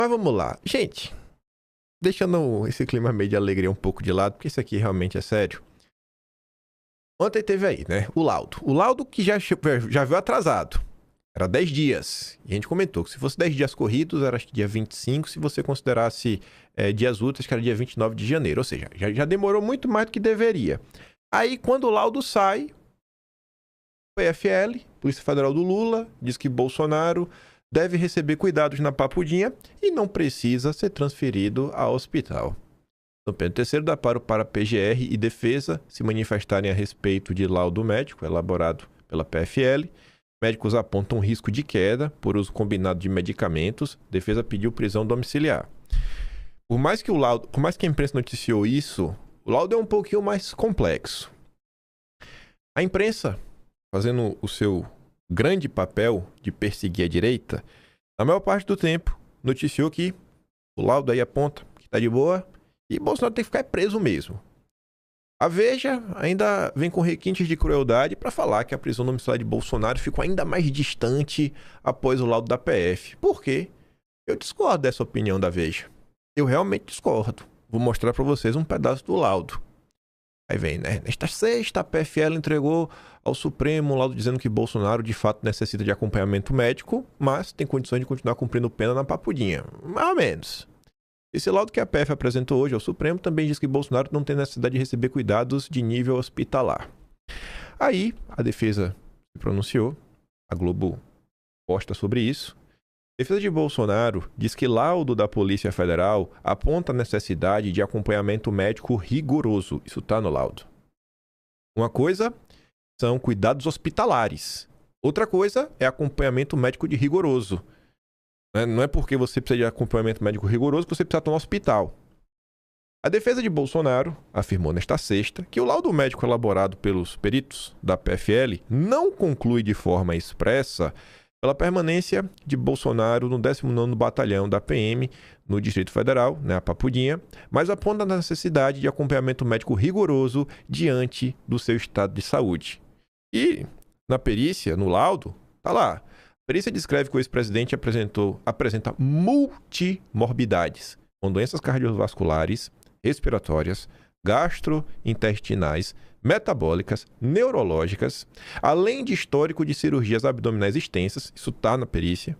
Mas vamos lá. Gente, deixando esse clima meio de alegria um pouco de lado, porque isso aqui realmente é sério. Ontem teve aí, né, o laudo. O laudo que já veio atrasado. Era 10 dias. E a gente comentou que se fosse 10 dias corridos, era acho que dia 25, se você considerasse dias úteis, que era dia 29 de janeiro. Ou seja, já demorou muito mais do que deveria. Aí, quando o laudo sai, o PFL, Polícia Federal do Lula, diz que Bolsonaro deve receber cuidados na Papudinha e não precisa ser transferido ao hospital. Dom Pedro III dá para a PGR e Defesa se manifestarem a respeito de laudo médico elaborado pela PFL. Médicos apontam risco de queda por uso combinado de medicamentos. Defesa pediu prisão domiciliar. Por mais que a imprensa noticiou isso, o laudo é um pouquinho mais complexo. A imprensa, fazendo o seu grande papel de perseguir a direita, na maior parte do tempo, noticiou que o laudo aí aponta que está de boa e Bolsonaro tem que ficar preso mesmo. A Veja ainda vem com requintes de crueldade para falar que a prisão domiciliar de Bolsonaro ficou ainda mais distante após o laudo da PF. Por quê? Eu discordo dessa opinião da Veja. Eu realmente discordo. Vou mostrar para vocês um pedaço do laudo. Aí vem, né? Nesta sexta, a PFL entregou ao Supremo um laudo dizendo que Bolsonaro de fato necessita de acompanhamento médico, mas tem condições de continuar cumprindo pena na Papudinha. Mais ou menos. Esse laudo que a PF apresentou hoje ao Supremo também diz que Bolsonaro não tem necessidade de receber cuidados de nível hospitalar. Aí, a defesa se pronunciou, a Globo posta sobre isso. A defesa de Bolsonaro diz que laudo da Polícia Federal aponta a necessidade de acompanhamento médico rigoroso. Isso está no laudo. Uma coisa são cuidados hospitalares. Outra coisa é acompanhamento médico de rigoroso. Não é porque você precisa de acompanhamento médico rigoroso que você precisa estar no hospital. A defesa de Bolsonaro afirmou nesta sexta que o laudo médico elaborado pelos peritos da PFL não conclui de forma expressa pela permanência de Bolsonaro no 19º Batalhão da PM no Distrito Federal, né, a Papudinha, mas aponta a necessidade de acompanhamento médico rigoroso diante do seu estado de saúde. E na perícia, no laudo, tá lá. A perícia descreve que o ex-presidente apresenta multimorbidades, com doenças cardiovasculares, respiratórias, gastrointestinais, metabólicas, neurológicas, além de histórico de cirurgias abdominais extensas. Isso está na perícia.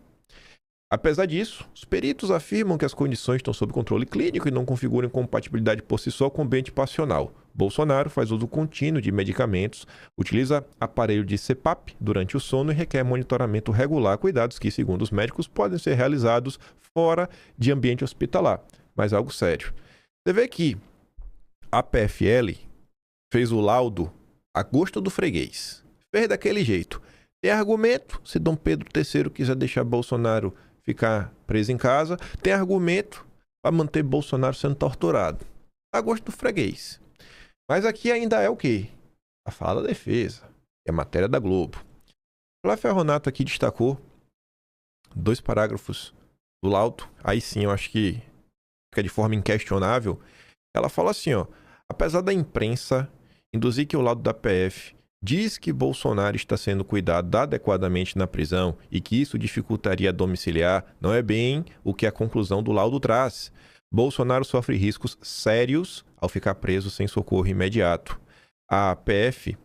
Apesar disso, os peritos afirmam que as condições estão sob controle clínico e não configuram incompatibilidade por si só com o ambiente passional. Bolsonaro faz uso contínuo de medicamentos, utiliza aparelho de CPAP durante o sono e requer monitoramento regular, cuidados que, segundo os médicos, podem ser realizados fora de ambiente hospitalar. Mas algo sério. Você vê que a PFL fez o laudo a gosto do freguês. Fez daquele jeito. Tem argumento, se Dom Pedro III quiser deixar Bolsonaro ficar preso em casa, tem argumento para manter Bolsonaro sendo torturado. A gosto do freguês. Mas aqui ainda é o quê? A fala da defesa. É a matéria da Globo. Flávio Ferronato aqui destacou 2 parágrafos do laudo. Aí sim, eu acho que fica de forma inquestionável. Ela fala assim, ó. Apesar da imprensa induzir que o laudo da PF diz que Bolsonaro está sendo cuidado adequadamente na prisão e que isso dificultaria a domiciliar, não é bem o que a conclusão do laudo traz. Bolsonaro sofre riscos sérios ao ficar preso sem socorro imediato. A PF,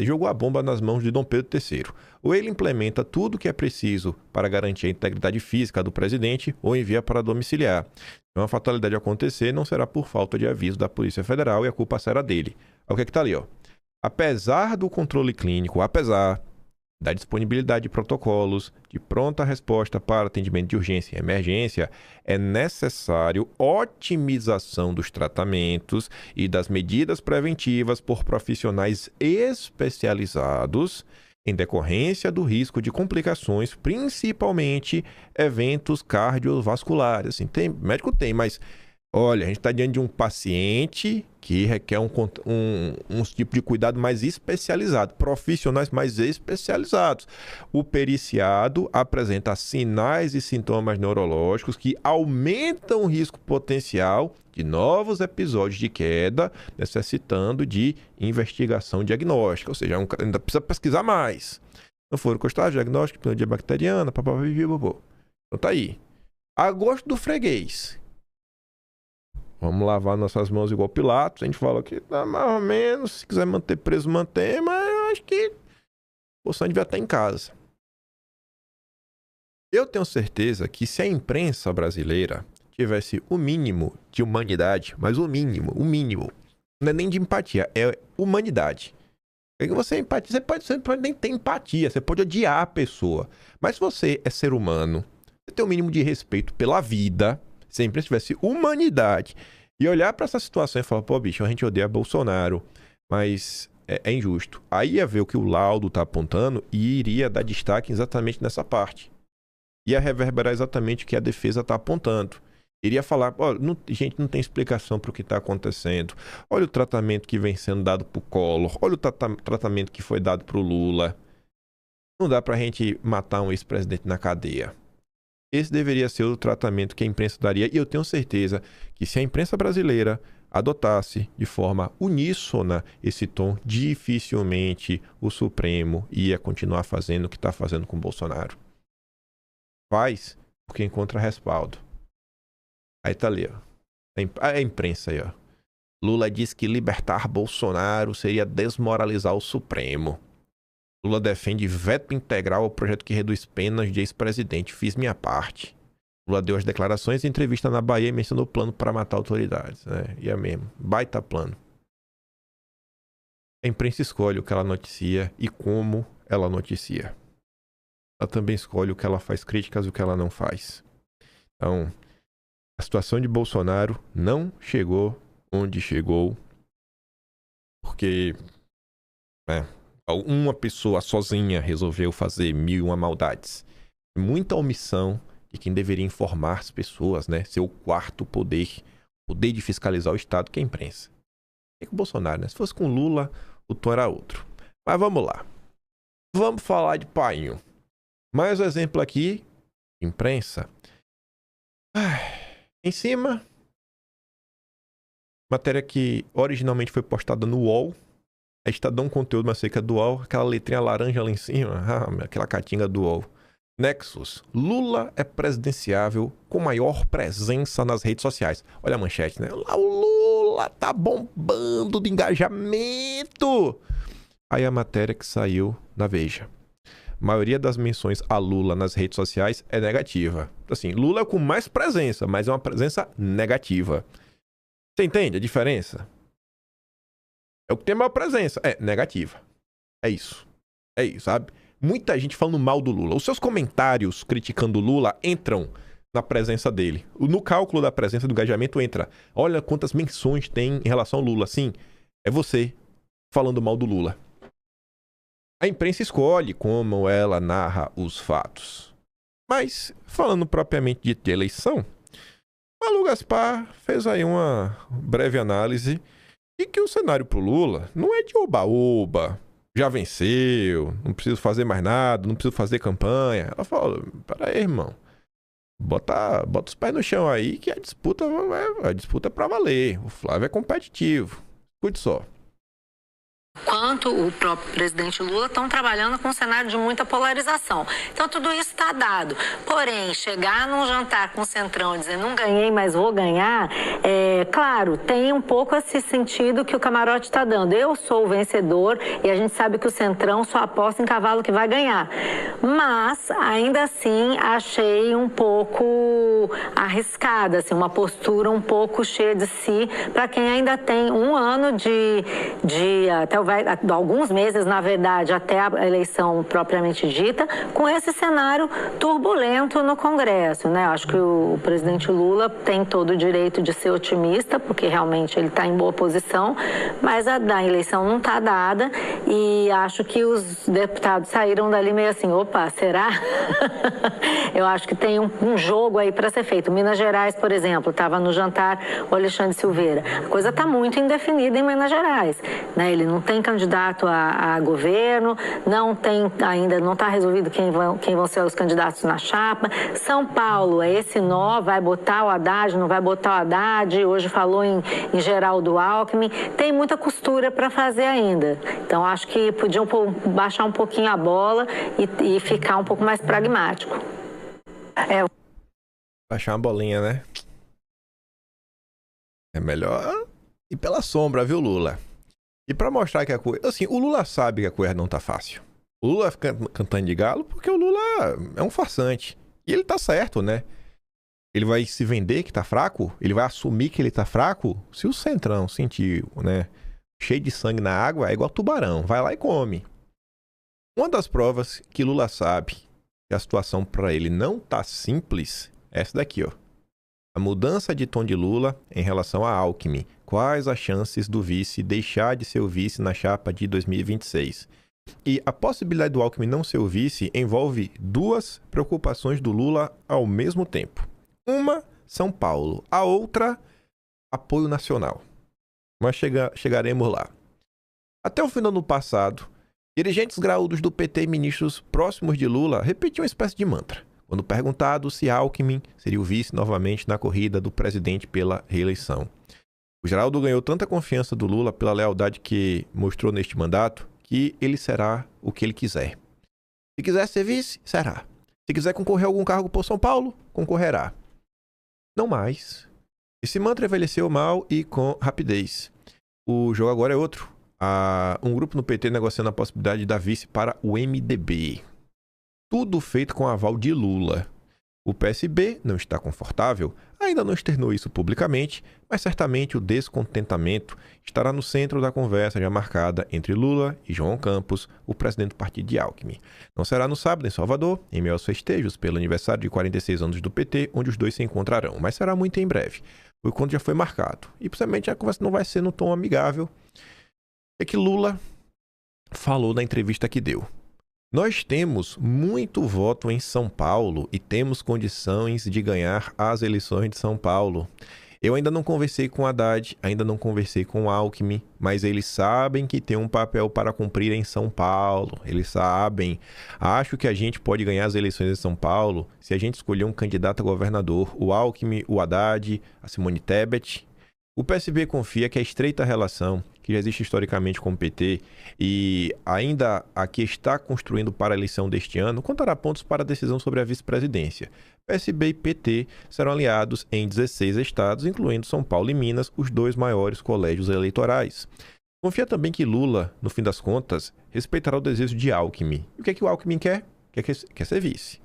jogou a bomba nas mãos de Dom Pedro III. Ou ele implementa tudo o que é preciso para garantir a integridade física do presidente, ou envia para domiciliar. Se uma fatalidade acontecer, não será por falta de aviso da Polícia Federal e a culpa será dele. Olha o que está ali, ó. Apesar do controle clínico, apesar da disponibilidade de protocolos de pronta resposta para atendimento de urgência e emergência, é necessário otimização dos tratamentos e das medidas preventivas por profissionais especializados em decorrência do risco de complicações, principalmente eventos cardiovasculares. Assim, médico tem, mas olha, a gente está diante de um paciente que requer um tipo de cuidado mais especializado, profissionais mais especializados. O periciado apresenta sinais e sintomas neurológicos que aumentam o risco potencial de novos episódios de queda, necessitando de investigação diagnóstica, ou seja, ainda precisa pesquisar mais. Não foram constados diagnóstico de pneumonia bacteriana, papapá. Então tá aí. A gosto do freguês. Vamos lavar nossas mãos igual Pilatos. A gente fala que tá mais ou menos. Se quiser manter preso, mantém. Mas eu acho que o Bolsonaro devia estar em casa. Eu tenho certeza que se a imprensa brasileira tivesse o mínimo de humanidade, mas o mínimo, não é nem de empatia, é humanidade. Porque você empatia, você pode nem ter empatia, você pode odiar a pessoa. Mas se você é ser humano, você tem o mínimo de respeito pela vida, se a imprensa tivesse humanidade, e olhar para essa situação e falar, pô, bicho, a gente odeia Bolsonaro, mas é injusto. Aí ia ver o que o laudo tá apontando e iria dar destaque exatamente nessa parte. Ia reverberar exatamente o que a defesa tá apontando. Iria falar, olha, gente, não tem explicação para o que está acontecendo. Olha o tratamento que vem sendo dado para o Collor. Olha o tratamento que foi dado para o Lula. Não dá para a gente matar um ex-presidente na cadeia. Esse deveria ser o tratamento que a imprensa daria. E eu tenho certeza que se a imprensa brasileira adotasse de forma uníssona esse tom, dificilmente o Supremo ia continuar fazendo o que está fazendo com o Bolsonaro. Faz porque encontra respaldo. Aí tá ali, ó. A imprensa aí, ó. Lula diz que libertar Bolsonaro seria desmoralizar o Supremo. Lula defende veto integral ao projeto que reduz penas de ex-presidente. Fiz minha parte. Lula deu as declarações em entrevista na Bahia e mencionou o plano para matar autoridades. E é mesmo. Baita plano. A imprensa escolhe o que ela noticia e como ela noticia. Ela também escolhe o que ela faz críticas e o que ela não faz. Então, a situação de Bolsonaro não chegou onde chegou porque uma pessoa sozinha resolveu fazer 1001 maldades. Muita omissão de quem deveria informar as pessoas, né? Seu quarto poder de fiscalizar o Estado, que é a imprensa. E com o Bolsonaro, né? Se fosse com Lula, o tom era outro. Mas vamos lá. Vamos falar de painho. Mais um exemplo aqui, imprensa. Em cima, matéria que originalmente foi postada no UOL. A Estadão Conteúdo, mas sei que é do UOL. Aquela letrinha laranja lá em cima. Aquela catinga do UOL. Nexus. Lula é presidenciável com maior presença nas redes sociais. Olha a manchete, né? Lá o Lula tá bombando de engajamento. Aí a matéria que saiu na Veja. A maioria das menções a Lula nas redes sociais é negativa. Assim, Lula é com mais presença, mas é uma presença negativa. Você entende a diferença? É o que tem maior presença. É negativa. É isso. É isso, sabe? Muita gente falando mal do Lula. Os seus comentários criticando o Lula entram na presença dele. No cálculo da presença do engajamento entra. Olha quantas menções tem em relação ao Lula. Sim, é você falando mal do Lula. A imprensa escolhe como ela narra os fatos. Mas, falando propriamente de eleição, Malu Gaspar fez aí uma breve análise de que o cenário pro Lula não é de oba-oba, já venceu, não preciso fazer mais nada, não preciso fazer campanha. Ela falou, peraí, irmão, bota os pés no chão aí que a disputa é pra valer. O Flávio é competitivo. Escute só. Quanto o próprio presidente Lula estão trabalhando com um cenário de muita polarização. Então, tudo isso está dado. Porém, chegar num jantar com o Centrão e dizer não ganhei, mas vou ganhar, claro, tem um pouco esse sentido que o camarote está dando. Eu sou o vencedor e a gente sabe que o Centrão só aposta em cavalo que vai ganhar. Mas, ainda assim, achei um pouco arriscada, assim, uma postura um pouco cheia de si, para quem ainda tem um ano até alguns meses, na verdade, até a eleição propriamente dita, com esse cenário turbulento no Congresso, né? Acho que o presidente Lula tem todo o direito de ser otimista, porque realmente ele está em boa posição, mas a eleição não está dada e acho que os deputados saíram dali meio assim, opa, será? Eu acho que tem um jogo aí para ser feito. Minas Gerais, por exemplo, estava no jantar o Alexandre Silveira. A coisa está muito indefinida em Minas Gerais, né? Ele não tem tem candidato a governo, ainda não está resolvido quem vão ser os candidatos na chapa. São Paulo é esse nó, vai botar o Haddad, não vai botar o Haddad, hoje falou em Geraldo Alckmin. Tem muita costura para fazer ainda. Então, acho que podiam baixar um pouquinho a bola e ficar um pouco mais pragmático. Baixar uma bolinha, né? É melhor ir pela sombra, viu, Lula? E pra mostrar que a coisa... Assim, o Lula sabe que a coisa não tá fácil. O Lula fica cantando de galo porque o Lula é um farsante. E ele tá certo, né? Ele vai se vender que tá fraco? Ele vai assumir que ele tá fraco? Se o Centrão sentir, né, cheio de sangue na água, é igual tubarão. Vai lá e come. Uma das provas que Lula sabe que a situação pra ele não tá simples é essa daqui, ó. A mudança de tom de Lula em relação a Alckmin. Quais as chances do vice deixar de ser o vice na chapa de 2026? E a possibilidade do Alckmin não ser o vice envolve duas preocupações do Lula ao mesmo tempo. Uma, São Paulo. A outra, apoio nacional. Mas chegaremos lá. Até o final do ano passado, dirigentes graúdos do PT e ministros próximos de Lula repetiam uma espécie de mantra, quando perguntado se Alckmin seria o vice novamente na corrida do presidente pela reeleição. O Geraldo ganhou tanta confiança do Lula pela lealdade que mostrou neste mandato que ele será o que ele quiser. Se quiser ser vice, será. Se quiser concorrer a algum cargo por São Paulo, concorrerá. Não mais. Esse mantra envelheceu mal e com rapidez. O jogo agora é outro. Há um grupo no PT negociando a possibilidade de dar vice para o MDB. Tudo feito com aval de Lula. O PSB não está confortável, ainda não externou isso publicamente, mas certamente o descontentamento estará no centro da conversa já marcada entre Lula e João Campos, o presidente do partido de Alckmin. Não será no sábado em Salvador, em meio aos festejos pelo aniversário de 46 anos do PT, onde os dois se encontrarão, mas será muito em breve. O encontro já foi marcado. E principalmente a conversa não vai ser no tom amigável. É que Lula falou na entrevista que deu. Nós temos muito voto em São Paulo e temos condições de ganhar as eleições de São Paulo. Eu ainda não conversei com Haddad, ainda não conversei com Alckmin, mas eles sabem que tem um papel para cumprir em São Paulo. Eles sabem. Acho que a gente pode ganhar as eleições em São Paulo se a gente escolher um candidato a governador, o Alckmin, o Haddad, a Simone Tebet. O PSB confia que a estreita relação que já existe historicamente com o PT e ainda a que está construindo para a eleição deste ano, contará pontos para a decisão sobre a vice-presidência. PSB e PT serão aliados em 16 estados, incluindo São Paulo e Minas, os dois maiores colégios eleitorais. Confia também que Lula, no fim das contas, respeitará o desejo de Alckmin. E o que é que o Alckmin quer? Quer ser vice.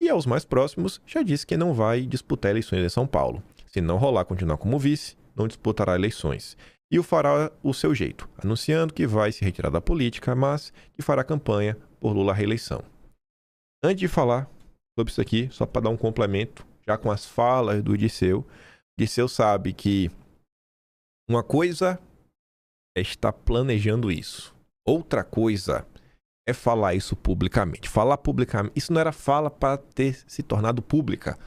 E aos mais próximos, já disse que não vai disputar eleições em São Paulo. Se não rolar continuar como vice, não disputará eleições. E o fará o seu jeito, anunciando que vai se retirar da política, mas que fará campanha por Lula à reeleição. Antes de falar sobre isso aqui, só para dar um complemento, já com as falas do Dirceu sabe que uma coisa é estar planejando isso. Outra coisa é falar isso publicamente. Falar publicamente, isso não era fala para ter se tornado pública.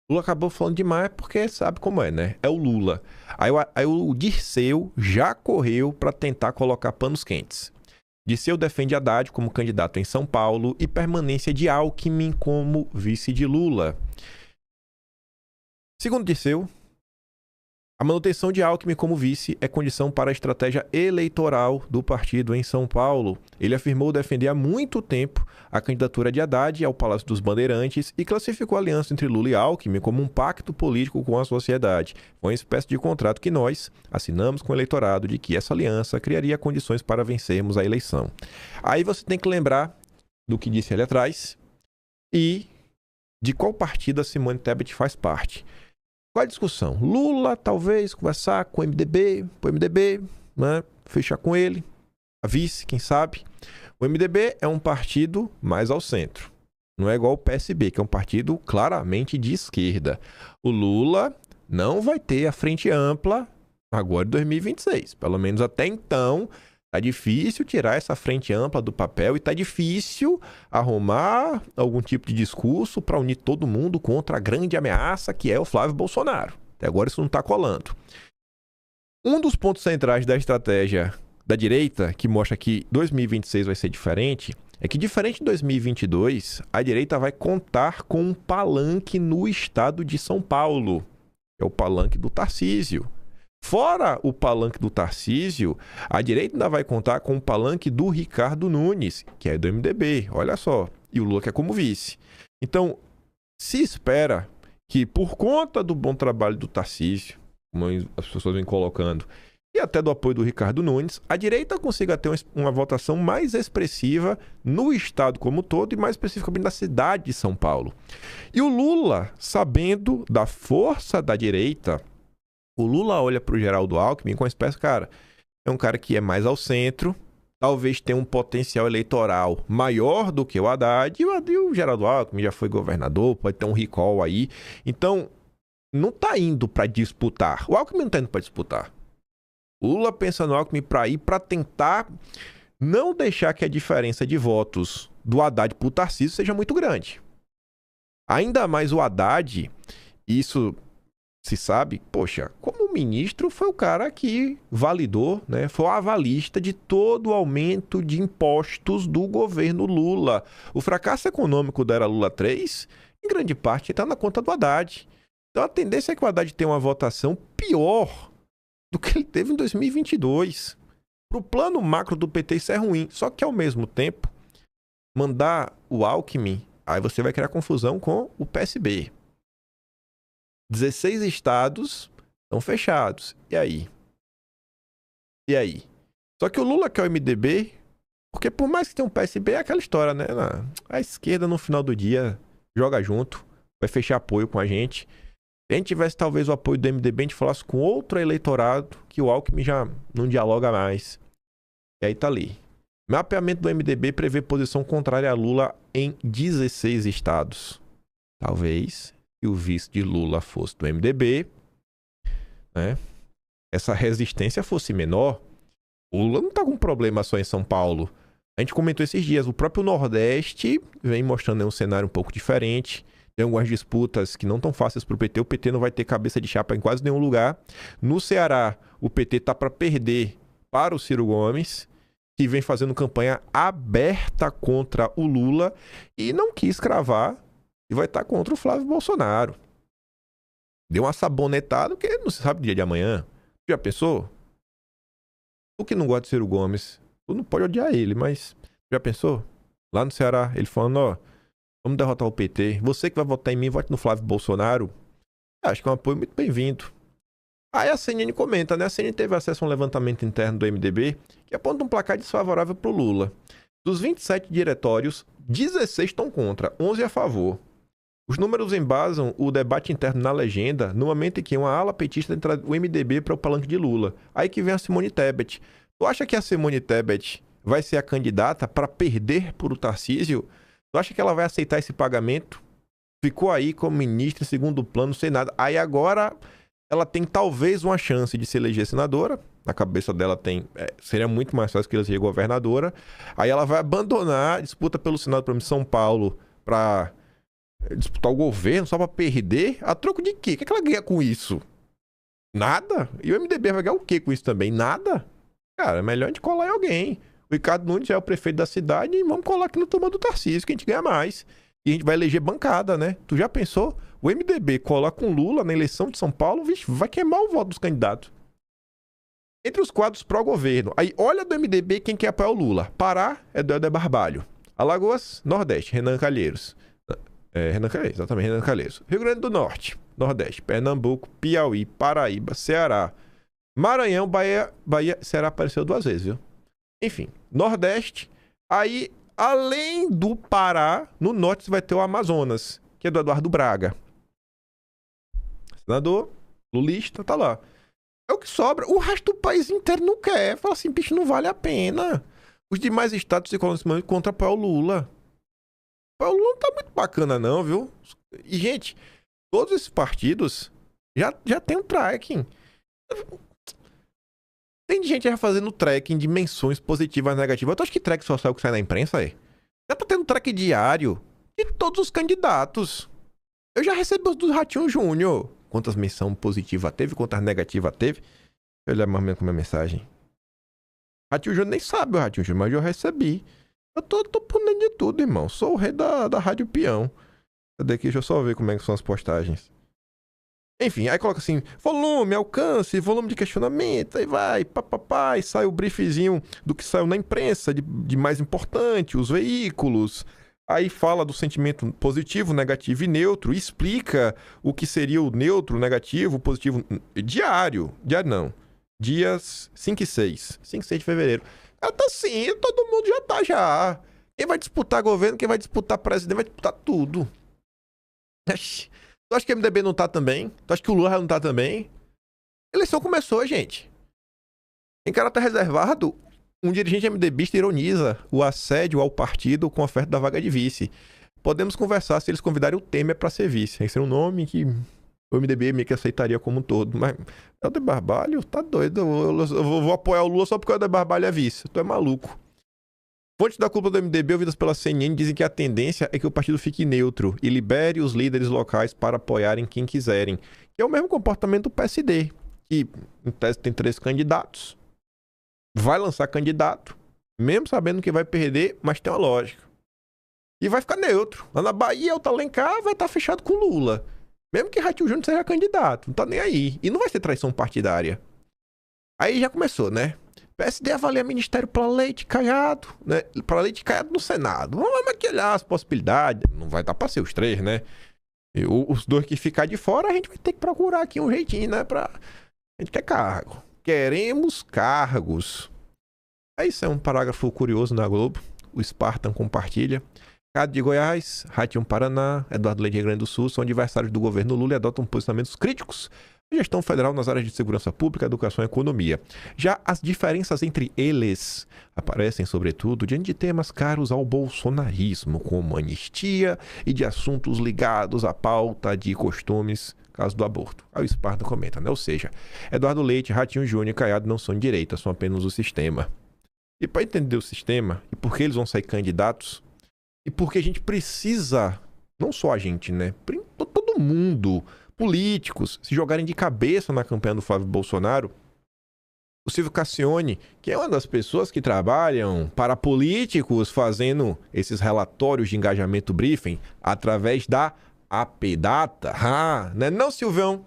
Lula acabou falando demais porque sabe como é, né? É o Lula. Aí o Dirceu já correu para tentar colocar panos quentes. Dirceu defende Haddad como candidato em São Paulo e permanência de Alckmin como vice de Lula. Segundo Dirceu, a manutenção de Alckmin como vice é condição para a estratégia eleitoral do partido em São Paulo. Ele afirmou defender há muito tempo a candidatura de Haddad ao Palácio dos Bandeirantes e classificou a aliança entre Lula e Alckmin como um pacto político com a sociedade. Foi uma espécie de contrato que nós assinamos com o eleitorado de que essa aliança criaria condições para vencermos a eleição. Aí você tem que lembrar do que disse ali atrás e de qual partido a Simone Tebet faz parte. Qual a discussão? Lula, talvez, conversar com o MDB, né? Fechar com ele, a vice, quem sabe. O MDB é um partido mais ao centro. Não é igual o PSB, que é um partido claramente de esquerda. O Lula não vai ter a frente ampla agora em 2026. Pelo menos até então, tá difícil tirar essa frente ampla do papel e tá difícil arrumar algum tipo de discurso para unir todo mundo contra a grande ameaça que é o Flávio Bolsonaro. Até agora isso não tá colando. Um dos pontos centrais da estratégia da direita, que mostra que 2026 vai ser diferente, é que diferente de 2022, a direita vai contar com um palanque no estado de São Paulo. É o palanque do Tarcísio. Fora o palanque do Tarcísio, a direita ainda vai contar com o palanque do Ricardo Nunes, que é do MDB, olha só. E o Lula que é como vice. Então, se espera que por conta do bom trabalho do Tarcísio, como as pessoas vêm colocando, e até do apoio do Ricardo Nunes, a direita consiga ter uma votação mais expressiva no estado como todo e mais especificamente na cidade de São Paulo. E o Lula, sabendo da força da direita, o Lula olha para o Geraldo Alckmin com uma espécie, cara, é um cara que é mais ao centro, talvez tenha um potencial eleitoral maior do que o Haddad, e o Geraldo Alckmin já foi governador, pode ter um recall aí. Então, não está indo para disputar. O Alckmin não está indo para disputar. O Lula pensa no Alckmin para ir para tentar não deixar que a diferença de votos do Haddad para o Tarcísio seja muito grande. Ainda mais o Haddad, isso se sabe, poxa, como ministro foi o cara que validou, né, foi o avalista de todo o aumento de impostos do governo Lula. O fracasso econômico da era Lula 3, em grande parte, está na conta do Haddad. Então a tendência é que o Haddad tenha uma votação pior do que ele teve em 2022. Para o plano macro do PT isso é ruim. Só que ao mesmo tempo, mandar o Alckmin, aí você vai criar confusão com o PSB. 16 estados estão fechados. E aí? E aí? Só que o Lula quer o MDB, porque por mais que tenha um PSB, é aquela história, né? A esquerda no final do dia joga junto, vai fechar apoio com a gente. Se a gente tivesse talvez o apoio do MDB, a gente falasse com outro eleitorado que o Alckmin já não dialoga mais. E aí tá ali. Mapeamento do MDB prevê posição contrária a Lula em 16 estados. Talvez, se o vice de Lula fosse do MDB, né, essa resistência fosse menor. O Lula não tá com problema só em São Paulo. A gente comentou esses dias, o próprio Nordeste vem mostrando um cenário um pouco diferente. Tem algumas disputas que não estão fáceis para o PT. O PT não vai ter cabeça de chapa em quase nenhum lugar. No Ceará, o PT está para perder para o Ciro Gomes, que vem fazendo campanha aberta contra o Lula e não quis cravar e vai estar contra o Flávio Bolsonaro. Deu uma sabonetada, porque não se sabe o dia de amanhã. Já pensou? Tu que não gosta de Ciro Gomes, tu não pode odiar ele, mas já pensou? Lá no Ceará, ele falando, ó, vamos derrotar o PT. Você que vai votar em mim, vote no Flávio Bolsonaro. Acho que é um apoio muito bem-vindo. Aí a CNN comenta, né? A CNN teve acesso a um levantamento interno do MDB que aponta um placar desfavorável para o Lula. Dos 27 diretórios, 16 estão contra, 11 a favor. Os números embasam o debate interno na legenda no momento em que uma ala petista entra o MDB para o palanque de Lula. Aí que vem a Simone Tebet. Tu acha que a Simone Tebet vai ser a candidata para perder por o Tarcísio? Tu acha que ela vai aceitar esse pagamento? Ficou aí como ministra em segundo plano, sem nada. Aí agora ela tem talvez uma chance de se eleger senadora. Na cabeça dela seria muito mais fácil que ela seja governadora. Aí ela vai abandonar a disputa pelo Senado para São Paulo para disputar o governo só para perder. A troco de quê? O que é que ela ganha com isso? Nada. E o MDB vai ganhar o quê com isso também? Nada. Cara, é melhor a gente colar em alguém. O Ricardo Nunes é o prefeito da cidade e vamos colar aqui no turma do Tarcísio, que a gente ganha mais. E a gente vai eleger bancada, né? Tu já pensou? O MDB colar com Lula na eleição de São Paulo, vixe, vai queimar o voto dos candidatos. Entre os quadros pró-governo, aí olha do MDB quem quer apoiar o Lula. Pará é do Helder Barbalho. Alagoas, Nordeste, Renan Calheiros. Renan Calheiros, exatamente, Renan Calheiros. Rio Grande do Norte, Nordeste, Pernambuco, Piauí, Paraíba, Ceará, Maranhão, Bahia, Ceará apareceu 2 vezes, viu? Enfim, Nordeste, aí além do Pará, no Norte você vai ter o Amazonas, que é do Eduardo Braga. Senador, lulista, tá lá. É o que sobra. O resto do país inteiro não quer. Fala assim, bicho, não vale a pena. Os demais estados se colocam nesse momento contra apoiar o Lula. O Lula não tá muito bacana não, viu? E, gente, todos esses partidos já tem um tracking. Tem gente já fazendo tracking de menções positivas e negativas. Eu acho que track social que sai na imprensa aí. Já tá tendo track diário de todos os candidatos. Eu já recebi os do Ratinho Júnior. Quantas menções positivas teve, quantas negativas teve. Deixa eu olhar mais ou menos com a minha mensagem. Ratinho Júnior nem sabe o Ratinho Júnior, mas eu recebi. Eu tô por dentro de tudo, irmão. Sou o rei da Rádio Peão. Cadê aqui? Deixa eu só ver como é que são as postagens. Enfim, aí coloca assim, volume, alcance, volume de questionamento, aí vai, papapá, e sai o briefzinho do que saiu na imprensa, de mais importante, os veículos. Aí fala do sentimento positivo, negativo e neutro, e explica o que seria o neutro, negativo, positivo, diário não, dias 5 e 6, 5 e 6 de fevereiro. Ela tá assim, todo mundo já tá já. Quem vai disputar governo, quem vai disputar presidente, vai disputar tudo. Tu acha que o MDB não tá também? Tu acha que o Lula não tá também? A eleição começou, gente. Em caráter reservado, um dirigente MDBista ironiza o assédio ao partido com a oferta da vaga de vice. Podemos conversar se eles convidarem o Temer pra ser vice. Esse é um nome que o MDB meio que aceitaria como um todo. Mas é o de Barbalho? Tá doido. Eu vou apoiar o Lula só porque o de Barbalho é vice. Tu é maluco. Fontes da cúpula do MDB ouvidas pela CNN dizem que a tendência é que o partido fique neutro e libere os líderes locais para apoiarem quem quiserem. Que é o mesmo comportamento do PSD, que em tese tem 3 candidatos, vai lançar candidato, mesmo sabendo que vai perder, mas tem uma lógica. E vai ficar neutro. Lá na Bahia, o Alencar vai estar fechado com Lula. Mesmo que Ratinho Júnior seja candidato, não tá nem aí. E não vai ser traição partidária. Aí já começou, né? PSD avalia ministério para Leite Caiado, né? Para Leite Caiado no Senado. Vamos maquiar as possibilidades. Não vai dar para ser os 3, né? E os 2 que ficar de fora, a gente vai ter que procurar aqui um jeitinho, né? A gente quer cargo. Queremos cargos. Aí isso é um parágrafo curioso na Globo. O Spartan compartilha. Cado de Goiás, Ratinho Paraná, Eduardo Leite Rio Grande do Sul são adversários do governo Lula e adotam posicionamentos críticos à gestão federal nas áreas de segurança pública, educação e economia. Já as diferenças entre eles aparecem, sobretudo, diante de temas caros ao bolsonarismo, como anistia e de assuntos ligados à pauta de costumes, caso do aborto. Aí o Spartan comenta, né? Ou seja, Eduardo Leite, Ratinho Júnior e Caiado não são de direita, são apenas o sistema. E para entender o sistema e por que eles vão sair candidatos, e porque a gente precisa, não só a gente, né? Todo mundo, políticos, se jogarem de cabeça na campanha do Flávio Bolsonaro. O Silvio Cassione, que é uma das pessoas que trabalham para políticos fazendo esses relatórios de engajamento briefing através da APData. Né? Não, Silvão?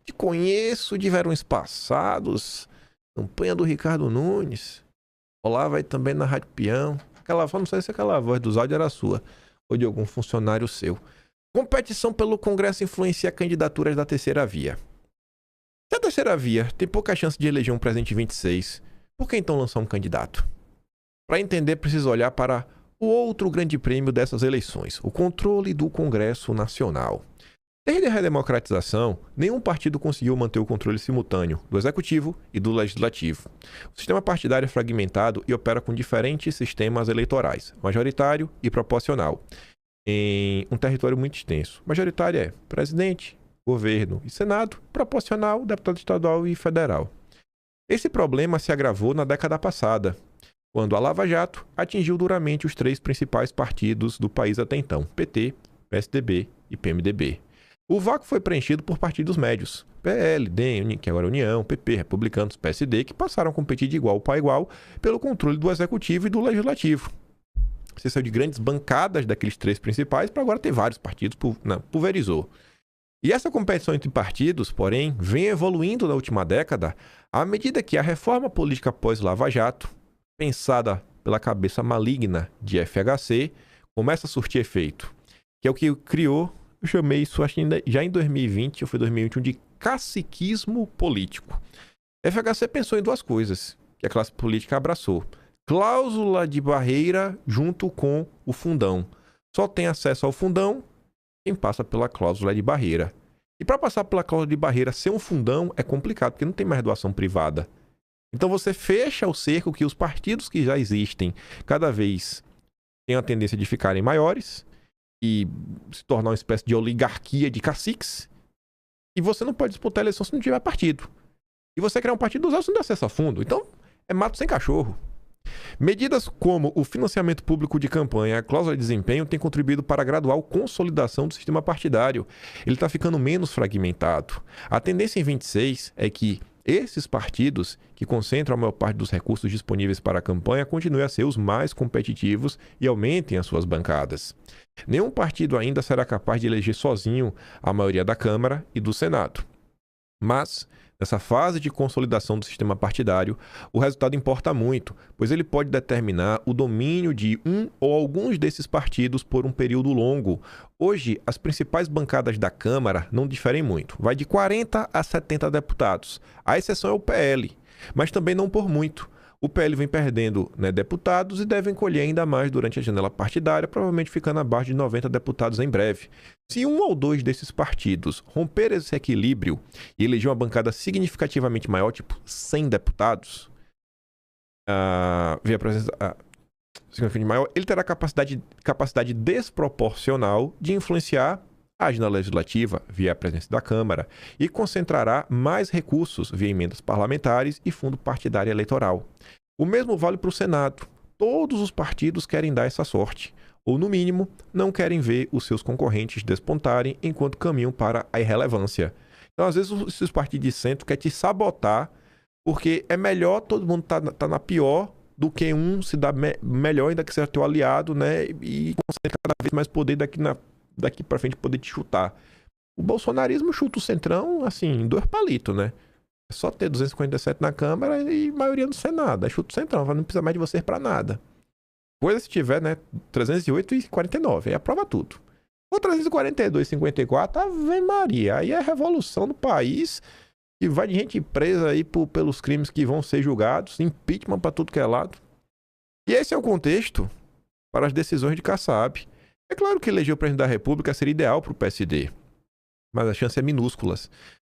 Te conheço de verões passados. Campanha do Ricardo Nunes. Olá, vai também na Rádio Peão. Não sei se aquela voz dos áudios era sua ou de algum funcionário seu. Competição pelo Congresso influencia candidaturas da terceira via. Se a terceira via tem pouca chance de eleger um presidente em 26, por que então lançar um candidato? Para entender, precisa olhar para o outro grande prêmio dessas eleições, o controle do Congresso Nacional. Desde a redemocratização, nenhum partido conseguiu manter o controle simultâneo do Executivo e do Legislativo. O sistema partidário é fragmentado e opera com diferentes sistemas eleitorais, majoritário e proporcional, em um território muito extenso. Majoritário é presidente, governo e senado, proporcional, deputado estadual e federal. Esse problema se agravou na década passada, quando a Lava Jato atingiu duramente os 3 principais partidos do país até então, PT, PSDB e PMDB. O vácuo foi preenchido por partidos médios, PL, DEM, que agora é União, PP, Republicanos, PSD, que passaram a competir de igual para igual pelo controle do Executivo e do Legislativo. Você saiu de grandes bancadas daqueles 3 principais para agora ter vários partidos, pulverizou. E essa competição entre partidos, porém, vem evoluindo na última década à medida que a reforma política pós-Lava Jato, pensada pela cabeça maligna de FHC, começa a surtir efeito, que é o que criou. Eu chamei isso, acho que já em 2020, ou foi 2021, de caciquismo político. FHC pensou em 2 coisas que a classe política abraçou. Cláusula de barreira junto com o fundão. Só tem acesso ao fundão quem passa pela cláusula de barreira. E para passar pela cláusula de barreira sem um fundão é complicado, porque não tem mais doação privada. Então você fecha o cerco que os partidos que já existem cada vez têm a tendência de ficarem maiores e se tornar uma espécie de oligarquia de caciques. E você não pode disputar a eleição se não tiver partido. E você criar um partido dos outros não dá acesso a fundo. Então, é mato sem cachorro. Medidas como o financiamento público de campanha e a cláusula de desempenho têm contribuído para a gradual consolidação do sistema partidário. Ele está ficando menos fragmentado. A tendência em 26 é que esses partidos, que concentram a maior parte dos recursos disponíveis para a campanha, continuem a ser os mais competitivos e aumentem as suas bancadas. Nenhum partido ainda será capaz de eleger sozinho a maioria da Câmara e do Senado. Mas, nessa fase de consolidação do sistema partidário, o resultado importa muito, pois ele pode determinar o domínio de um ou alguns desses partidos por um período longo. Hoje, as principais bancadas da Câmara não diferem muito. Vai de 40 a 70 deputados. A exceção é o PL, mas também não por muito. O PL vem perdendo, deputados e deve encolher ainda mais durante a janela partidária, provavelmente ficando abaixo de 90 deputados em breve. Se um ou dois desses partidos romper esse equilíbrio e eleger uma bancada significativamente maior, tipo 100 deputados, significativamente maior, ele terá capacidade desproporcional de influenciar a agenda legislativa via a presença da Câmara e concentrará mais recursos via emendas parlamentares e fundo partidário eleitoral. O mesmo vale para o Senado. Todos os partidos querem dar essa sorte, ou no mínimo, não querem ver os seus concorrentes despontarem enquanto caminham para a irrelevância. Então, às vezes, esses partidos de centro querem te sabotar, porque é melhor todo mundo tá na pior do que um se dar melhor ainda que ser teu aliado, e concentrar cada vez mais poder daqui para frente poder te chutar. O bolsonarismo chuta o centrão, assim, em 2 palitos, né? É só ter 257 na Câmara e maioria no Senado. Aí chuta o centrão, não precisa mais de você para nada. Coisa se tiver, 308 e 49, aí aprova tudo. Ou 342 e 54, Ave Maria, aí é a revolução do país, e vai de gente presa aí pelos crimes que vão ser julgados, impeachment para tudo que é lado. E esse é o contexto para as decisões de Kassab. É claro que eleger o presidente da República seria ideal para o PSD, mas a chance é minúscula.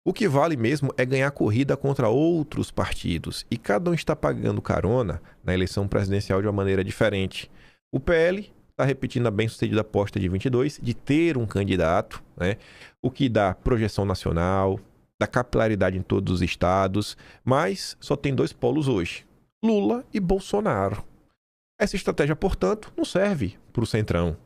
O que vale mesmo é ganhar corrida contra outros partidos, e cada um está pagando carona na eleição presidencial de uma maneira diferente. O PL está repetindo a bem-sucedida aposta de 22 de ter um candidato, o que dá projeção nacional, dá capilaridade em todos os estados, mas só tem 2 polos hoje, Lula e Bolsonaro. Essa estratégia, portanto, não serve para o Centrão.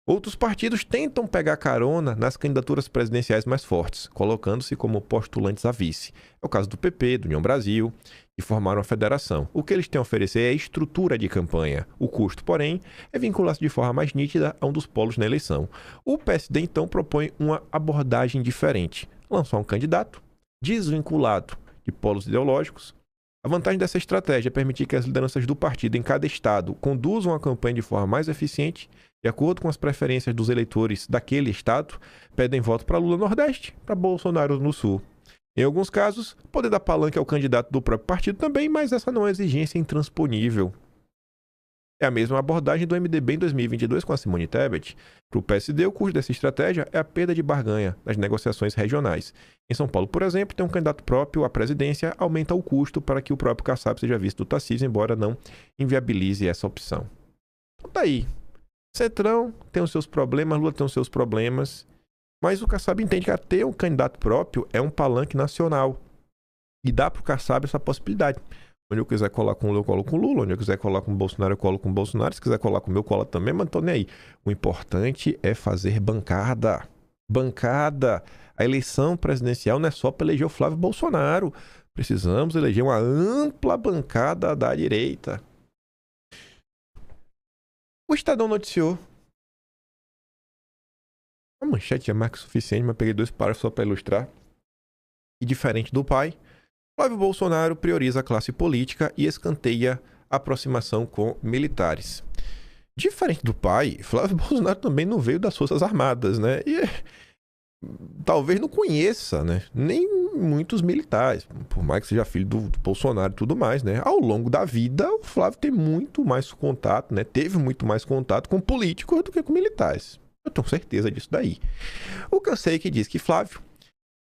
Outros partidos tentam pegar carona nas candidaturas presidenciais mais fortes, colocando-se como postulantes a vice. É o caso do PP, do União Brasil, que formaram a federação. O que eles têm a oferecer é estrutura de campanha. O custo, porém, é vincular-se de forma mais nítida a um dos polos na eleição. O PSD, então, propõe uma abordagem diferente. Lançar um candidato desvinculado de polos ideológicos. A vantagem dessa estratégia é permitir que as lideranças do partido em cada estado conduzam a campanha de forma mais eficiente, de acordo com as preferências dos eleitores daquele estado, pedem voto para Lula no Nordeste, para Bolsonaro no Sul. Em alguns casos, poder dar palanque ao candidato do próprio partido também, mas essa não é exigência intransponível. É a mesma abordagem do MDB em 2022 com a Simone Tebet. Para o PSD, o custo dessa estratégia é a perda de barganha nas negociações regionais. Em São Paulo, por exemplo, ter um candidato próprio à presidência aumenta o custo para que o próprio Kassab seja visto do Tarcísio, embora não inviabilize essa opção. Então tá aí. Centrão tem os seus problemas, Lula tem os seus problemas, mas o Kassab entende que ter um candidato próprio é um palanque nacional. E dá para o Kassab essa possibilidade. Onde eu quiser colar com o Lula, eu colo com o Lula. Onde eu quiser colar com o Bolsonaro, eu colo com o Bolsonaro. Se quiser colar com o meu, cola também, mas não tô nem aí. O importante é fazer bancada. Bancada. A eleição presidencial não é só para eleger o Flávio Bolsonaro. Precisamos eleger uma ampla bancada da direita. O Estadão noticiou. A manchete é mais que suficiente, mas peguei 2 parágrafos só para ilustrar. E diferente do pai, Flávio Bolsonaro prioriza a classe política e escanteia a aproximação com militares. Diferente do pai, Flávio Bolsonaro também não veio das Forças Armadas, E talvez não conheça, nem muitos militares, por mais que seja filho do Bolsonaro e tudo mais, Ao longo da vida, o Flávio tem muito mais contato, teve muito mais contato com políticos do que com militares. Eu tenho certeza disso daí. O que eu sei é que diz que Flávio,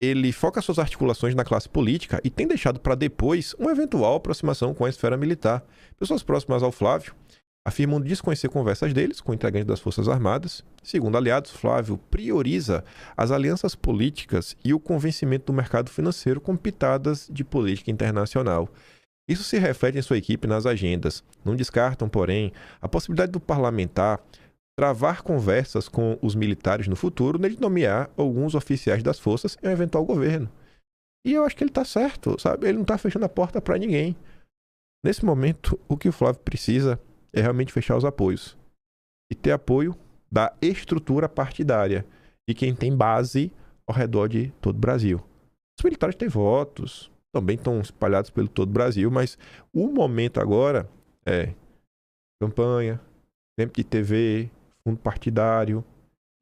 ele foca suas articulações na classe política e tem deixado para depois uma eventual aproximação com a esfera militar. Pessoas próximas ao Flávio afirmam desconhecer conversas deles com integrantes das Forças Armadas. Segundo aliados, Flávio prioriza as alianças políticas e o convencimento do mercado financeiro com pitadas de política internacional. Isso se reflete em sua equipe nas agendas. Não descartam, porém, a possibilidade do parlamentar travar conversas com os militares no futuro, nele nomear alguns oficiais das forças em um eventual governo. E eu acho que ele tá certo, sabe? Ele não tá fechando a porta para ninguém. Nesse momento, o que o Flávio precisa é realmente fechar os apoios. E ter apoio da estrutura partidária. E quem tem base ao redor de todo o Brasil. Os militares têm votos, também estão espalhados pelo todo o Brasil, mas o momento agora é campanha, tempo de TV, fundo partidário.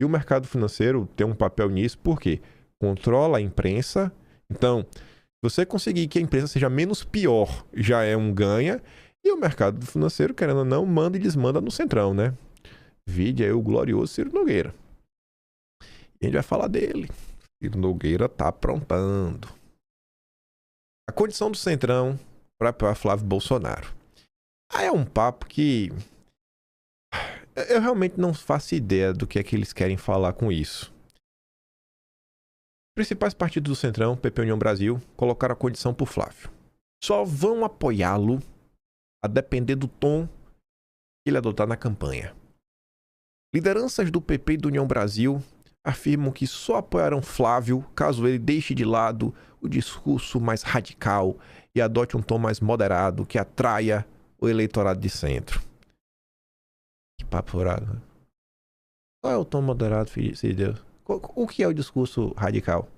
E o mercado financeiro tem um papel nisso, porque controla a imprensa. Então, se você conseguir que a imprensa seja menos pior, já é um ganha. E o mercado financeiro, querendo ou não, manda e desmanda no centrão, né? Vide aí o glorioso Ciro Nogueira. E a gente vai falar dele. Ciro Nogueira tá aprontando. A condição do centrão para Flávio Bolsonaro. Aí é um papo que eu realmente não faço ideia do que é que eles querem falar com isso. Os principais partidos do centrão, PP União Brasil, colocaram a condição por Flávio. Só vão apoiá-lo a depender do tom que ele adotar na campanha. Lideranças do PP e do União Brasil afirmam que só apoiarão Flávio caso ele deixe de lado o discurso mais radical e adote um tom mais moderado que atraia o eleitorado de centro. Que papo furado, né? Qual é o tom moderado, filho de Deus? O que é o discurso radical?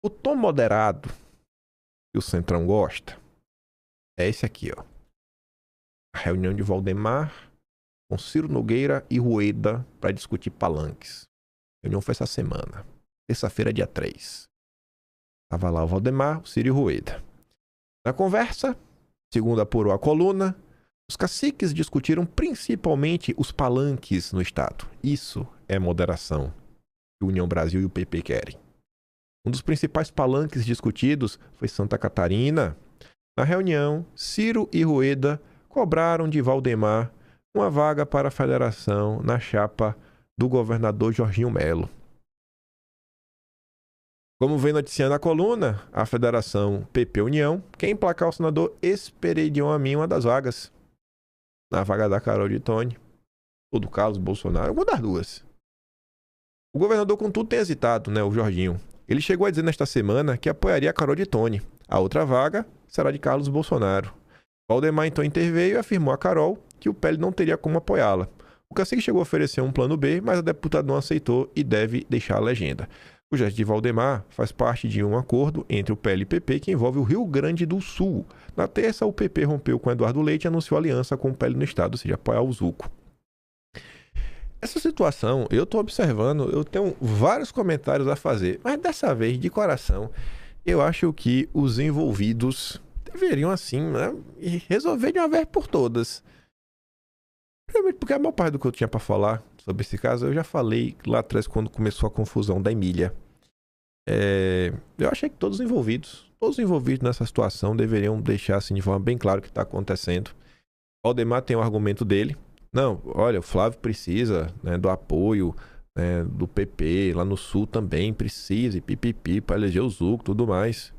O tom moderado que o centrão gosta é esse aqui, ó. A reunião de Valdemar com Ciro Nogueira e Rueda para discutir palanques. A reunião foi essa semana. Terça-feira, dia 3. Tava lá o Valdemar, o Ciro e o Rueda. Na conversa, segundo apurou a coluna, os caciques discutiram principalmente os palanques no estado. Isso é moderação que a União Brasil e o PP querem. Um dos principais palanques discutidos foi Santa Catarina. Na reunião, Ciro e Rueda cobraram de Valdemar uma vaga para a federação na chapa do governador Jorginho Melo. Como vem noticiando a coluna, a federação PP União quer emplacar o senador Esperidion Amin uma das vagas. Na vaga da Carol de Tony, ou do Carlos Bolsonaro, uma das duas. O governador, contudo, tem hesitado, né, o Jorginho. Ele chegou a dizer nesta semana que apoiaria a Carol de Tony. A outra vaga será de Carlos Bolsonaro. Valdemar então interveio e afirmou a Carol que o PL não teria como apoiá-la. O cacique chegou a oferecer um plano B, mas a deputada não aceitou e deve deixar a legenda. O gesto de Valdemar faz parte de um acordo entre o PL e o PP que envolve o Rio Grande do Sul. Na terça, o PP rompeu com Eduardo Leite e anunciou aliança com o PL no estado, ou seja, apoiar o Zuco. Essa situação, eu estou observando, eu tenho vários comentários a fazer, mas dessa vez, de coração, eu acho que os envolvidos deveriam, assim, né, resolver de uma vez por todas. Realmente, porque a maior parte do que eu tinha para falar sobre esse caso, eu já falei lá atrás, quando começou a confusão da Emília. Eu achei que todos os envolvidos nessa situação deveriam deixar, assim, de forma bem clara o que está acontecendo. O Valdemar tem o argumento dele. Não, olha, o Flávio precisa, né, do apoio, né, do PP, lá no Sul também precisa, e pipipi, para eleger o Zuco e tudo mais.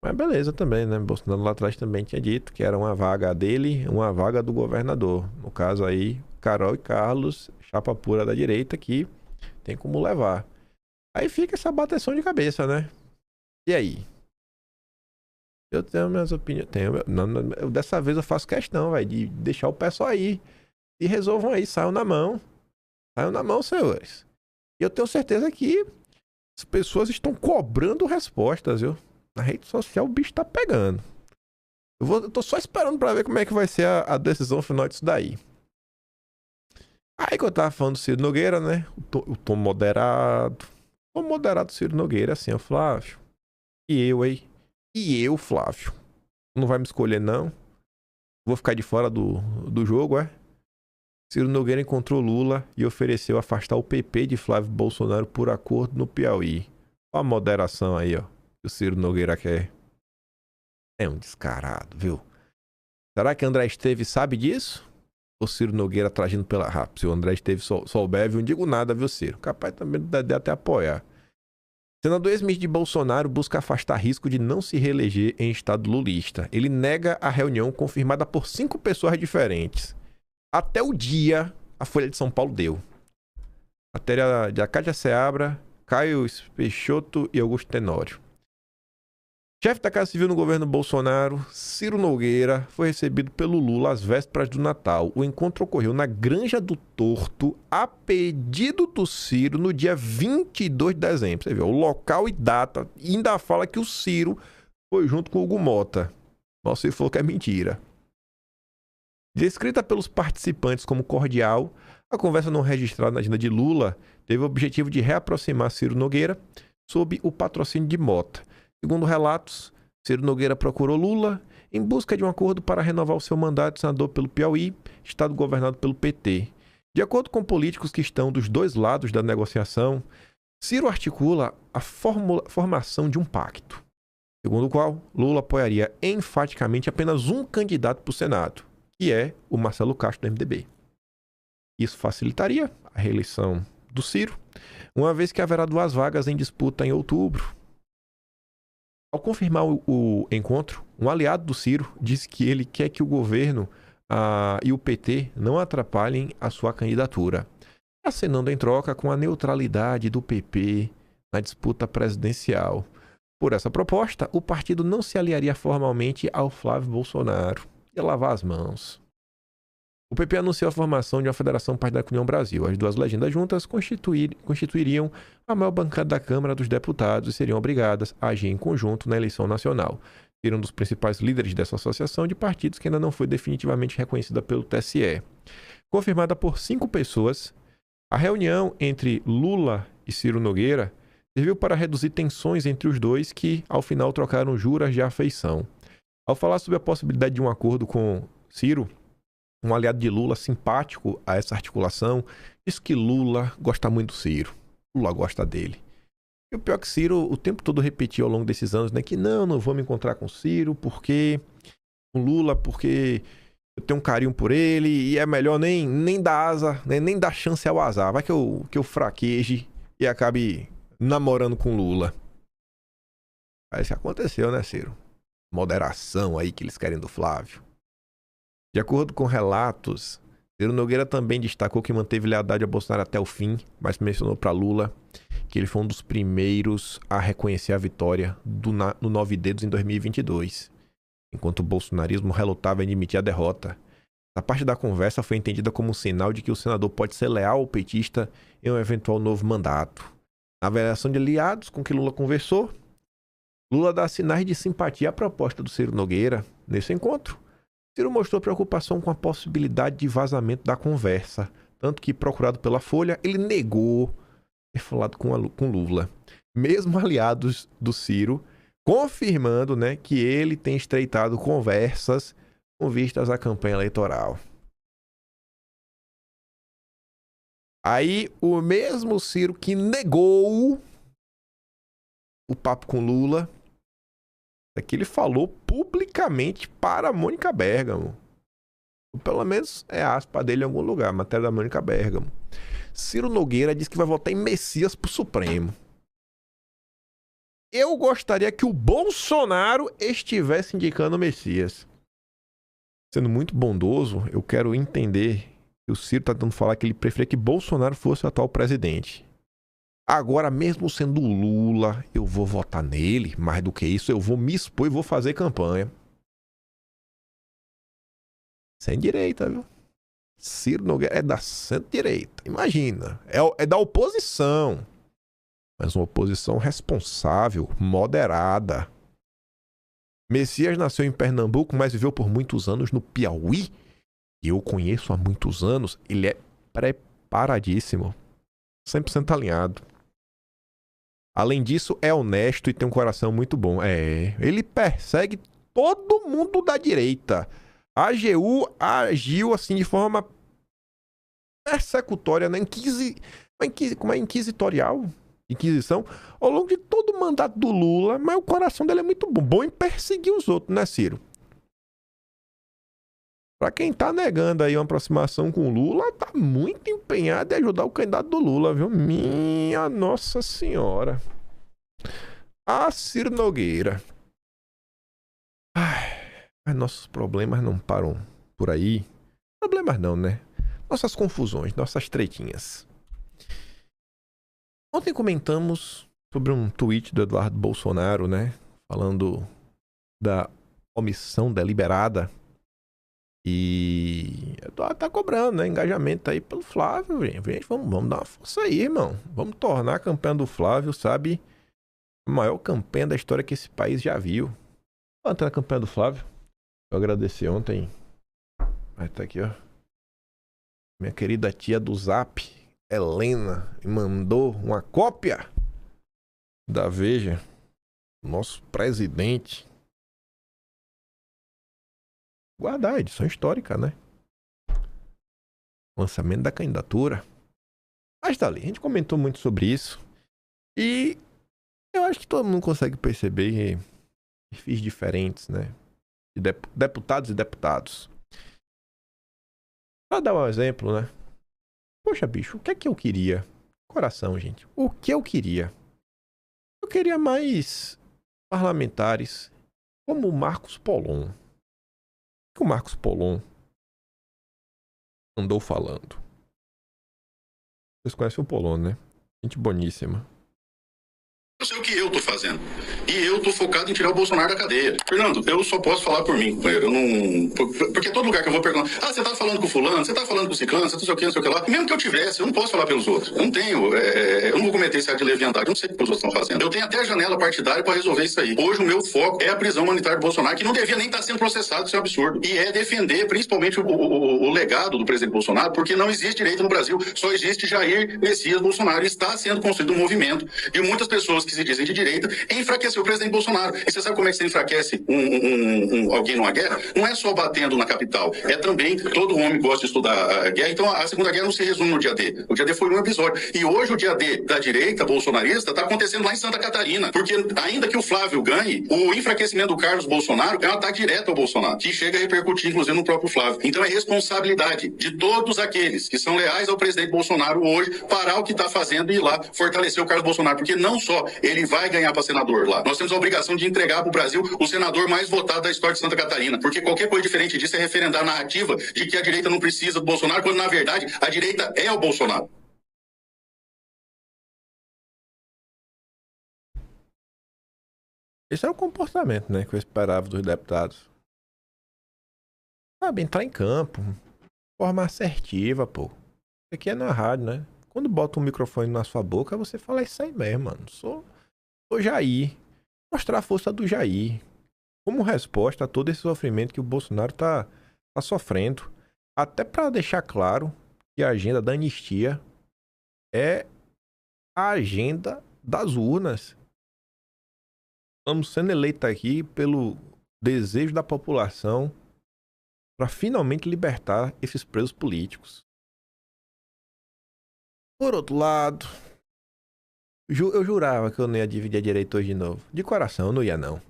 Mas beleza também, né? Bolsonaro lá atrás também tinha dito que era uma vaga dele, uma vaga do governador. No caso aí, Carol e Carlos, chapa pura da direita, que tem como levar. Aí fica essa bateção de cabeça, né? E aí? Eu tenho minhas opiniões. Dessa vez eu faço questão, velho, de deixar o pessoal aí. E resolvam aí, saiam na mão. Saiam na mão, senhores. E eu tenho certeza que as pessoas estão cobrando respostas, viu? Na rede social o bicho tá pegando. Eu tô só esperando pra ver como é que vai ser a decisão final disso daí. Aí que eu tava falando do Ciro Nogueira, né? O tom moderado. O tom moderado do Ciro Nogueira, assim, ó, Flávio. E eu, hein? E eu, Flávio. Não vai me escolher, não? Vou ficar de fora do jogo, é? Ciro Nogueira encontrou Lula e ofereceu afastar o PP de Flávio Bolsonaro por acordo no Piauí. Olha a moderação aí, ó. Que o Ciro Nogueira quer. É um descarado, viu? Será que André Esteves sabe disso? O Ciro Nogueira tragindo pela rapa. Se o André Esteves souber, eu não digo nada, viu, Ciro? Capaz também de até apoiar. Senador ex-ministro de Bolsonaro busca afastar risco de não se reeleger em estado lulista. Ele nega a reunião confirmada por 5 pessoas diferentes. Até o dia, a Folha de São Paulo deu. Matéria de Cátia Seabra, Caio Peixoto e Augusto Tenório. Chefe da Casa Civil no governo Bolsonaro, Ciro Nogueira, foi recebido pelo Lula às vésperas do Natal. O encontro ocorreu na Granja do Torto, a pedido do Ciro, no dia 22 de dezembro. Você vê, o local e data. E ainda fala que o Ciro foi junto com o Hugo Mota. Mas você falou que é mentira. Descrita pelos participantes como cordial, a conversa não registrada na agenda de Lula teve o objetivo de reaproximar Ciro Nogueira sob o patrocínio de Mota. Segundo relatos, Ciro Nogueira procurou Lula em busca de um acordo para renovar o seu mandato de senador pelo Piauí, estado governado pelo PT. De acordo com políticos que estão dos dois lados da negociação, Ciro articula a formação de um pacto, segundo o qual Lula apoiaria enfaticamente apenas um candidato para o Senado, que é o Marcelo Castro do MDB. Isso facilitaria a reeleição do Ciro, uma vez que haverá 2 vagas em disputa em outubro. Ao confirmar o encontro, um aliado do Ciro disse que ele quer que o governo e o PT não atrapalhem a sua candidatura, acenando em troca com a neutralidade do PP na disputa presidencial. Por essa proposta, o partido não se aliaria formalmente ao Flávio Bolsonaro. Ia lavar as mãos. O PP anunciou a formação de uma federação partidária com a União Brasil. As 2 legendas juntas constituiriam a maior bancada da Câmara dos Deputados e seriam obrigadas a agir em conjunto na eleição nacional. Seriam um dos principais líderes dessa associação de partidos que ainda não foi definitivamente reconhecida pelo TSE. Confirmada por 5 pessoas, a reunião entre Lula e Ciro Nogueira serviu para reduzir tensões entre os dois que, ao final, trocaram juras de afeição. Ao falar sobre a possibilidade de um acordo com Ciro, um aliado de Lula simpático a essa articulação, disse que Lula gosta muito do Ciro. Lula gosta dele. E o pior é que Ciro o tempo todo repetiu ao longo desses anos, né, que não vou me encontrar com Ciro, com Lula, porque eu tenho um carinho por ele e é melhor nem dar asa, né, nem dar chance ao azar. Vai que eu fraqueje e acabe namorando com Lula. Aí isso aconteceu, né, Ciro? Moderação aí que eles querem do Flávio. De acordo com relatos, Ciro Nogueira também destacou que manteve lealdade a Bolsonaro até o fim, mas mencionou para Lula que ele foi um dos primeiros a reconhecer a vitória no 9 Dedos em 2022, enquanto o bolsonarismo relutava em admitir a derrota. Essa parte da conversa foi entendida como um sinal de que o senador pode ser leal ao petista em um eventual novo mandato. Na avaliação de aliados com que Lula conversou, Lula dá sinais de simpatia à proposta do Ciro Nogueira nesse encontro. Ciro mostrou preocupação com a possibilidade de vazamento da conversa, tanto que, procurado pela Folha, ele negou ter falado com Lula. Mesmo aliados do Ciro, confirmando, né, que ele tem estreitado conversas com vistas à campanha eleitoral. Aí, o mesmo Ciro que negou o papo com Lula, é que ele falou publicamente para a Mônica Bergamo. Ou pelo menos é aspa dele em algum lugar, matéria da Mônica Bergamo. Ciro Nogueira diz que vai votar em Messias pro Supremo. Eu gostaria que o Bolsonaro estivesse indicando o Messias. Sendo muito bondoso, eu quero entender que o Ciro está tentando falar que ele preferia que Bolsonaro fosse o atual presidente. Agora, mesmo sendo Lula, eu vou votar nele. Mais do que isso, eu vou me expor e vou fazer campanha. Sem direita, viu? Ciro Nogueira é da centro-direita. Imagina. É da oposição. Mas uma oposição responsável, moderada. Messias nasceu em Pernambuco, mas viveu por muitos anos no Piauí. E eu conheço há muitos anos. Ele é preparadíssimo. 100% alinhado. Além disso, é honesto e tem um coração muito bom. Ele persegue todo mundo da direita. A AGU agiu assim de forma persecutória, né? Como é inquisitorial? Inquisição, ao longo de todo o mandato do Lula, mas o coração dele é muito bom em perseguir os outros, né, Ciro? Pra quem tá negando aí uma aproximação com o Lula, tá muito empenhado em ajudar o candidato do Lula, viu? Minha Nossa Senhora. Ciro Nogueira. Mas nossos problemas não param por aí. Problemas não, né? Nossas confusões, nossas tretinhas. Ontem comentamos sobre um tweet do Eduardo Bolsonaro, né? Falando da omissão deliberada. E tá cobrando, né? Engajamento aí pelo Flávio, gente. Vamos dar uma força aí, irmão. Vamos tornar a campanha do Flávio, sabe? A maior campanha da história que esse país já viu. Ontem na campanha do Flávio. Eu agradeci ontem. Aí tá aqui, ó. Minha querida tia do Zap, Helena, me mandou uma cópia da Veja. Nosso presidente. Guardar a edição histórica, né? Lançamento da candidatura. Mas tá ali. A gente comentou muito sobre isso. E eu acho que todo mundo consegue perceber perfis diferentes, né? De deputados e deputados. Pra dar um exemplo, né? Poxa, bicho, o que é que eu queria? Coração, gente. O que eu queria? Eu queria mais parlamentares como o Marcos Polon. O que o Marcos Polon andou falando? Vocês conhecem o Polon, né? Gente boníssima. Eu sei o que eu tô fazendo. E eu tô focado em tirar o Bolsonaro da cadeia. Fernando, eu só posso falar por mim, companheiro. Eu não... Porque todo lugar que eu vou perguntar, você tá falando com fulano, você tá falando com ciclano, você não sei o que, não sei o que lá. Mesmo que eu tivesse, eu não posso falar pelos outros. Eu não tenho, eu não vou cometer esse ato de leviandade, eu não sei o que os outros estão fazendo. Eu tenho até a janela partidária pra resolver isso aí. Hoje o meu foco é a prisão humanitária do Bolsonaro, que não devia nem estar sendo processado, isso é um absurdo. E é defender principalmente o legado do presidente Bolsonaro, porque não existe direito no Brasil, só existe Jair Messias Bolsonaro. E está sendo construído um movimento de muitas pessoas que se dizem de direita enfraquecer o presidente Bolsonaro. E você sabe como é que você enfraquece alguém numa guerra? Não é só batendo na capital, é também, todo homem gosta de estudar a guerra, então a Segunda Guerra não se resume no dia D. O dia D foi um episódio. E hoje o dia D da direita bolsonarista está acontecendo lá em Santa Catarina, porque ainda que o Flávio ganhe, o enfraquecimento do Carlos Bolsonaro é um ataque direto ao Bolsonaro, que chega a repercutir inclusive no próprio Flávio. Então é responsabilidade de todos aqueles que são leais ao presidente Bolsonaro hoje parar o que está fazendo e ir lá fortalecer o Carlos Bolsonaro, porque não só ele vai ganhar para senador lá, nós temos a obrigação de entregar para o Brasil o senador mais votado da história de Santa Catarina, porque qualquer coisa diferente disso é referendar a narrativa de que a direita não precisa do Bolsonaro, quando na verdade a direita é o Bolsonaro. Esse é o comportamento, né, que eu esperava dos deputados. Sabe, entrar em campo, forma assertiva, pô. Isso aqui é na rádio, né? Quando bota um microfone na sua boca, você fala isso aí mesmo, mano. Sou Jair. Mostrar a força do Jair. Como resposta a todo esse sofrimento que o Bolsonaro tá sofrendo. Até para deixar claro que a agenda da anistia é a agenda das urnas. Estamos sendo eleitos aqui pelo desejo da população para finalmente libertar esses presos políticos. Por outro lado, eu jurava que eu não ia dividir a direita hoje de novo. De coração, eu não ia não.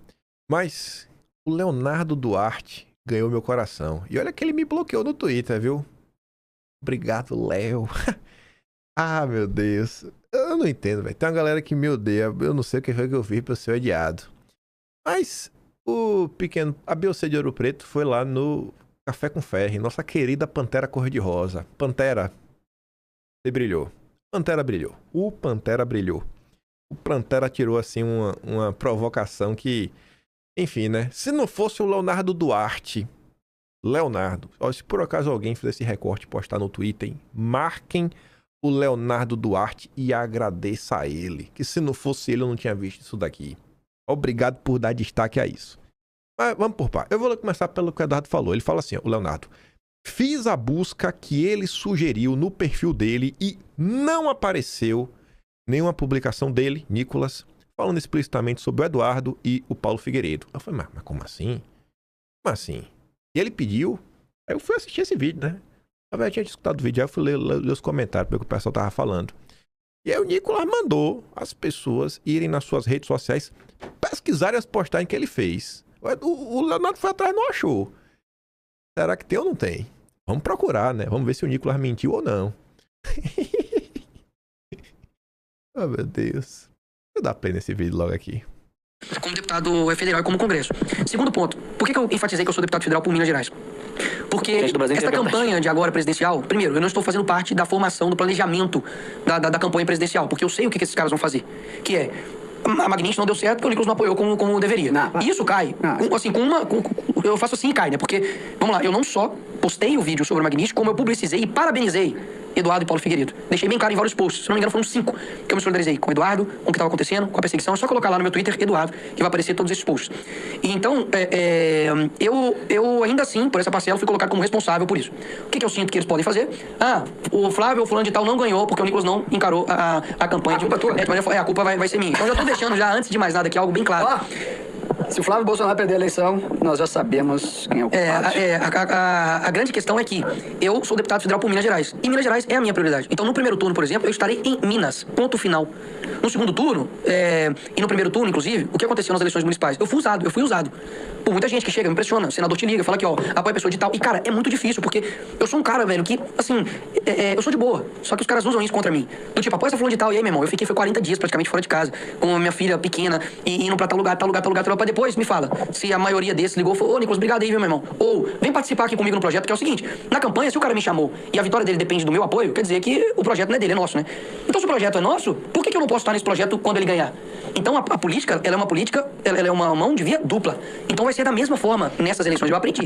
Mas o Leonardo Duarte ganhou meu coração. E olha que ele me bloqueou no Twitter, viu? Obrigado, Léo. Ah, meu Deus. Eu não entendo, velho. Tem uma galera que me odeia. Eu não sei o que foi que eu fiz pra eu ser odiado. Mas a Beyoncé de Ouro Preto foi lá no Café com Ferry. Nossa querida Pantera Cor-de-Rosa. Pantera, você brilhou. Pantera brilhou. O Pantera brilhou. O Pantera tirou, assim, uma provocação que... Enfim, né? Se não fosse o Leonardo Duarte... Leonardo. Ó, se por acaso alguém fizer esse recorte e postar no Twitter, marquem o Leonardo Duarte e agradeça a ele. Que se não fosse ele, eu não tinha visto isso daqui. Obrigado por dar destaque a isso. Mas vamos por par. Eu vou começar pelo que o Eduardo falou. Ele fala assim, ó, o Leonardo. Fiz a busca que ele sugeriu no perfil dele e não apareceu nenhuma publicação dele, Nicolas, falando explicitamente sobre o Eduardo e o Paulo Figueiredo. Eu falei, mas como assim? Como assim? E ele pediu, aí eu fui assistir esse vídeo, né? Eu tinha escutado o vídeo, aí eu fui ler os comentários, porque o pessoal tava falando. E aí o Nicolas mandou as pessoas irem nas suas redes sociais pesquisarem as postagens que ele fez. O Leonardo foi atrás e não achou. Será que tem ou não tem? Vamos procurar, né? Vamos ver se o Nicolas mentiu ou não. Oh, meu Deus. Vou dar play nesse vídeo logo aqui. Como deputado federal e como Congresso. Segundo ponto, por que eu enfatizei que eu sou deputado federal por Minas Gerais? Porque esta campanha de agora presidencial, primeiro, eu não estou fazendo parte da formação, do planejamento da campanha presidencial, porque eu sei o que esses caras vão fazer, que é a Magnite não deu certo porque o Nicolas não apoiou como deveria. Isso cai. Eu faço assim e cai, né? Porque, vamos lá, eu não só postei o vídeo sobre o Magnite, como eu publicizei e parabenizei Eduardo e Paulo Figueiredo. Deixei bem claro em vários posts. Se não me engano, foram 5 que eu me solidarizei com o Eduardo, com o que estava acontecendo, com a perseguição. É só colocar lá no meu Twitter, Eduardo, que vai aparecer todos esses posts. E então, eu ainda assim, por essa parcela, fui colocado como responsável por isso. O que eu sinto que eles podem fazer? O Flávio, o fulano de tal, não ganhou porque o Nicolas não encarou a campanha. A culpa vai ser minha. Então, eu já tô deixando já, antes de mais nada, aqui algo bem claro. Se o Flávio Bolsonaro perder a eleição, nós já sabemos quem é o culpado. A grande questão é que eu sou deputado federal por Minas Gerais. E Minas Gerais é a minha prioridade. Então, no primeiro turno, por exemplo, eu estarei em Minas. Ponto final. No segundo turno, e no primeiro turno, inclusive, o que aconteceu nas eleições municipais? Eu fui usado. Por muita gente que chega, me impressiona. O senador te liga, fala que, apoia a pessoa de tal. E, cara, é muito difícil, porque eu sou um cara, velho, que, assim, eu sou de boa. Só que os caras usam isso contra mim. Do tipo, apoia essa fulano de tal. E aí, meu irmão, eu fiquei 40 dias praticamente fora de casa, com a minha filha pequena, e indo pra tal lugar, pra depois me fala se a maioria desses ligou e falou: ô, Nicolas, obrigado aí, viu, meu irmão? Ou, vem participar aqui comigo no projeto, que é o seguinte: na campanha, se o cara me chamou e a vitória dele depende do meu apoio, quer dizer que o projeto não é dele, é nosso, né? Então, se o projeto é nosso, por que eu não posso estar nesse projeto quando ele ganhar? Então, a política, ela é uma política, ela é uma mão de via dupla. Então, vai ser da mesma forma nessas eleições, eu aprendi.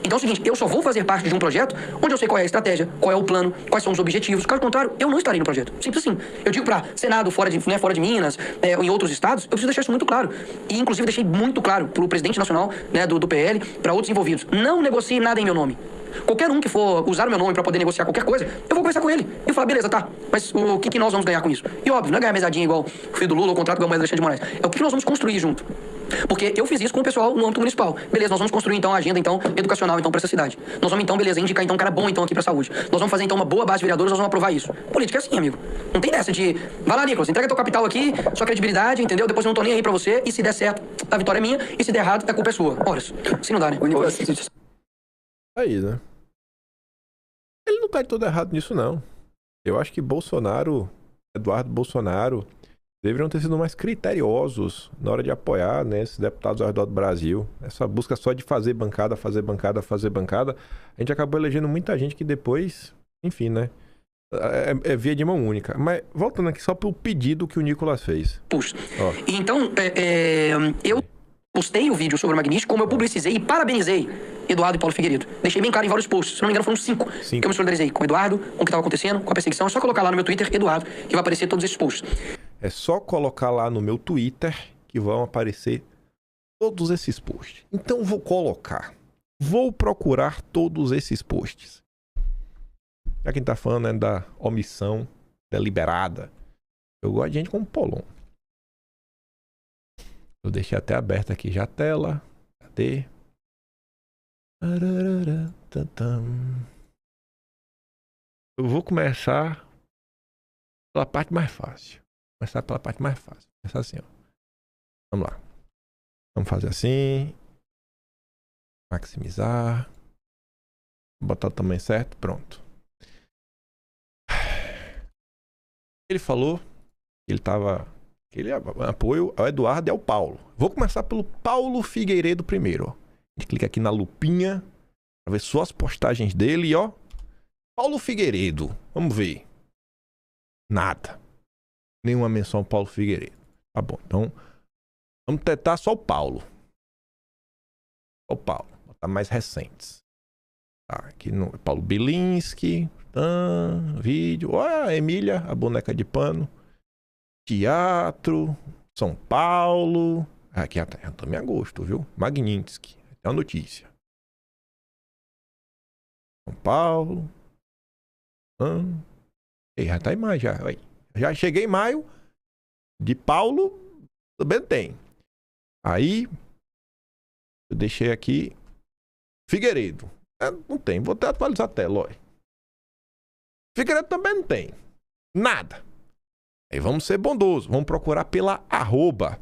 Então, é o seguinte: eu só vou fazer parte de um projeto onde eu sei qual é a estratégia, qual é o plano, quais são os objetivos. Caso contrário, eu não estarei no projeto. Simples assim. Eu digo pra Senado fora de Minas, ou em outros estados, eu preciso deixar isso muito claro. E, inclusive, deixei muito claro pro presidente nacional, né, do PL, para outros envolvidos: não negocie nada em meu nome. Qualquer um que for usar o meu nome para poder negociar qualquer coisa, eu vou conversar com ele. E falar: beleza, tá, mas o que nós vamos ganhar com isso? E óbvio, não é ganhar mesadinha igual o filho do Lula ou o contrato igual o Alexandre de Moraes. É o que nós vamos construir junto. Porque eu fiz isso com o pessoal no âmbito municipal. Beleza, nós vamos construir então a agenda educacional então para essa cidade. Nós vamos então, beleza, indicar então um cara bom então aqui para saúde. Nós vamos fazer então uma boa base de vereadores, nós vamos aprovar isso. Política é assim, amigo. Não tem dessa de: vai lá, Nicolas, entrega teu capital aqui, sua credibilidade, entendeu? Depois eu não tô nem aí para você, e se der certo, a vitória é minha, e se der errado, a culpa é sua. Ora, assim não dá, né? Aí, né? Ele não tá de todo errado nisso, não. Eu acho que Eduardo Bolsonaro, deveriam ter sido mais criteriosos na hora de apoiar, né, esses deputados ao redor do Brasil. Essa busca só de fazer bancada, a gente acabou elegendo muita gente que depois, enfim, né, é via de mão única. Mas voltando aqui só pro pedido que o Nicolas fez. Puxa. Então, eu postei o vídeo sobre o Magnite, como eu publicizei e parabenizei Eduardo e Paulo Figueiredo. Deixei bem claro em vários posts. Se não me engano, foram 5 que eu me solidarizei com o Eduardo, com o que estava acontecendo, com a perseguição. É só colocar lá no meu Twitter, Eduardo, que vai aparecer todos esses posts. É só colocar lá no meu Twitter que vão aparecer todos esses posts. Então vou procurar todos esses posts. Já quem tá falando, né, da omissão deliberada. Eu gosto de gente como Polon. Eu deixei até aberta aqui já a tela. Cadê? Eu vou começar pela parte mais fácil. Começar assim, ó. Vamos lá. Vamos fazer assim. Maximizar. Botar o tamanho certo. Pronto. Ele falou que ele apoio ao Eduardo e ao Paulo. Vou começar pelo Paulo Figueiredo primeiro, ó. A gente clica aqui na lupinha pra ver só as postagens dele, ó. Paulo Figueiredo. Vamos ver. Nada. Nenhuma menção ao Paulo Figueiredo. Tá bom, então vamos tentar só o Paulo. Botar mais recentes. Tá, aqui no Paulo Bilinski. Vídeo. Olha a Emília, a boneca de pano. Teatro. São Paulo. Aqui já também a gosto, viu? Magnitsky. É uma notícia. São Paulo. Já tá em maio já. Já cheguei em maio. De Paulo também tem. Aí eu deixei aqui Figueiredo. Não tem. Vou até atualizar a tela, olha. Figueiredo também não tem. Nada. Aí vamos ser bondosos. Vamos procurar pela arroba.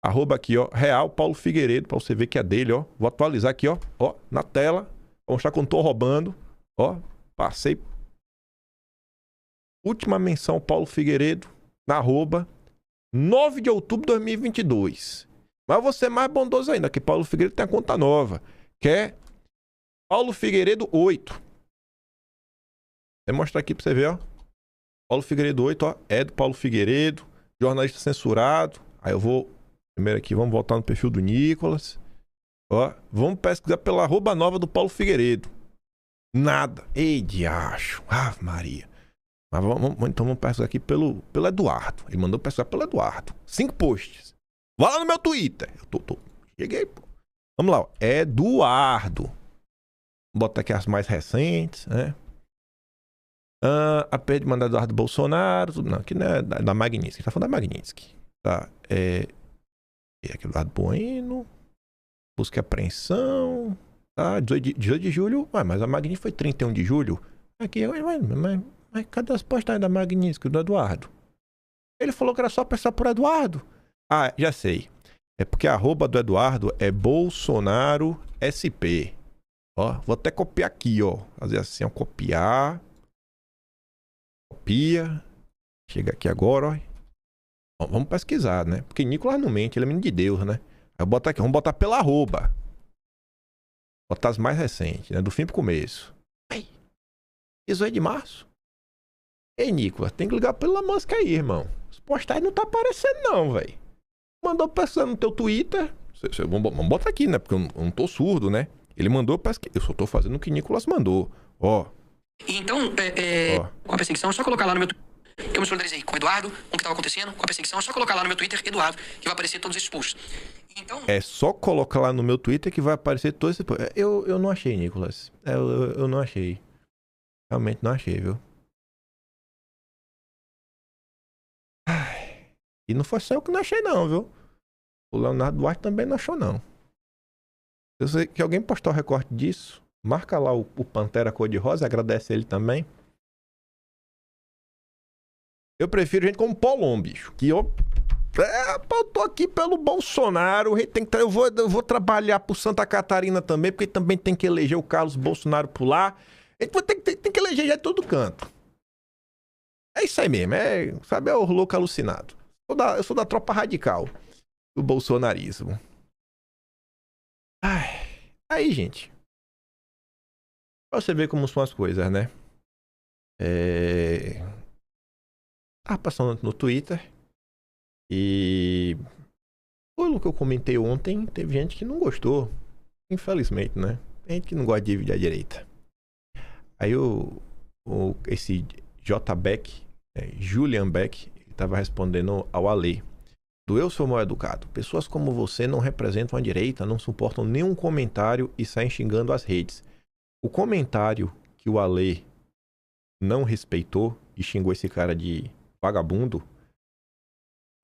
Arroba aqui, ó. Real Paulo Figueiredo. Pra você ver que é dele, ó. Vou atualizar aqui, ó. Ó, na tela. Vou mostrar que eu não tô roubando. Ó, passei. Última menção Paulo Figueiredo. Na arroba. 9 de outubro de 2022. Mas eu vou ser mais bondoso ainda, que Paulo Figueiredo tem a conta nova. Que é Paulo Figueiredo 8. Vou mostrar aqui pra você ver, ó. Paulo Figueiredo 8, ó. É do Paulo Figueiredo. Jornalista censurado. Aí eu vou... Primeiro aqui, vamos voltar no perfil do Nicolas. Ó, vamos pesquisar pela @nova do Paulo Figueiredo. Nada. Ei, diacho. Ave Maria. Mas então vamos pesquisar aqui pelo Eduardo. Ele mandou pesquisar pelo Eduardo. 5 posts. Vai lá no meu Twitter. Cheguei, pô. Vamos lá, ó. Eduardo. Vou botar aqui as mais recentes, né? A perda de mandar Eduardo Bolsonaro. Não, aqui não é da Magnitsky. Tá falando da Magnitsky. Tá, aqui do lado Bueno. Busca e apreensão. Tá, 18 de julho. Mas a Magnitsky foi 31 de julho. Aqui, mas cadê as postagens da Magnitsky, do Eduardo? Ele falou que era só pensar por Eduardo. Ah, já sei. É porque a @ do Eduardo é Bolsonaro SP. Ó, vou até copiar aqui, ó. Fazer assim, ó, copiar. Copia. Chega aqui agora, ó. Bom, vamos pesquisar, né? Porque Nicolas não mente, ele é menino de Deus, né? Aí eu boto aqui, vamos botar pela @. Botar as mais recentes, né? Do fim pro começo. Ai, 18 de março. Ei, Nicolas, tem que ligar pela música aí, irmão. As postagens não tá aparecendo não, velho. Mandou pesquisar no teu Twitter. Vamos botar aqui, né? Porque eu não tô surdo, né? Ele mandou pesquisar. Eu só tô fazendo o que Nicolas mandou. Ó. Então, com a perseguição, é só colocar lá no meu Twitter que eu me solidarizei com o Eduardo, com o que estava acontecendo, com a perseguição, é só colocar lá no meu Twitter, Eduardo, que vai aparecer todos esses posts. Então... É só colocar lá no meu Twitter que vai aparecer todos esses posts. Eu não achei, Nicolas. Eu não achei. Realmente não achei, viu? Ai. E não foi só eu que não achei, não, viu? O Leonardo Duarte também não achou, não. Eu sei que alguém postou o recorte disso. Marca lá o Pantera Cor-de-Rosa, agradece ele também. Eu prefiro gente como Paulon, bicho. Que eu tô aqui pelo Bolsonaro. Eu vou trabalhar pro Santa Catarina também, porque também tem que eleger o Carlos Bolsonaro por lá. A gente tem que eleger já de todo canto. É isso aí mesmo. Sabe, é o louco alucinado. Eu sou da tropa radical do bolsonarismo. Ai, aí, gente. Pra você ver como são as coisas, né? Tava passando no Twitter e pelo que eu comentei ontem, teve gente que não gostou. Infelizmente, né? Tem gente que não gosta de dividir a direita. Aí esse J. Beck, Julian Beck, ele tava respondendo ao Ale. Do Eu Sou Mal Educado. Pessoas como você não representam a direita, não suportam nenhum comentário e saem xingando as redes. O comentário que o Ale não respeitou e xingou esse cara de vagabundo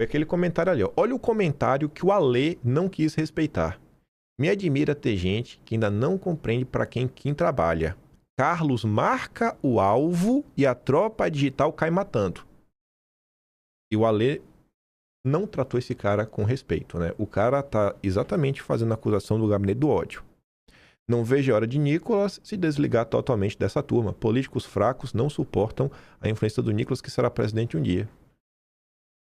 foi aquele comentário ali, ó. Olha o comentário que o Ale não quis respeitar. Me admira ter gente que ainda não compreende para quem trabalha. Carlos marca o alvo e a tropa digital cai matando. E o Ale não tratou esse cara com respeito, né? O cara tá exatamente fazendo a acusação do gabinete do ódio. Não vejo a hora de Nicolas se desligar totalmente dessa turma. Políticos fracos não suportam a influência do Nicolas, que será presidente um dia.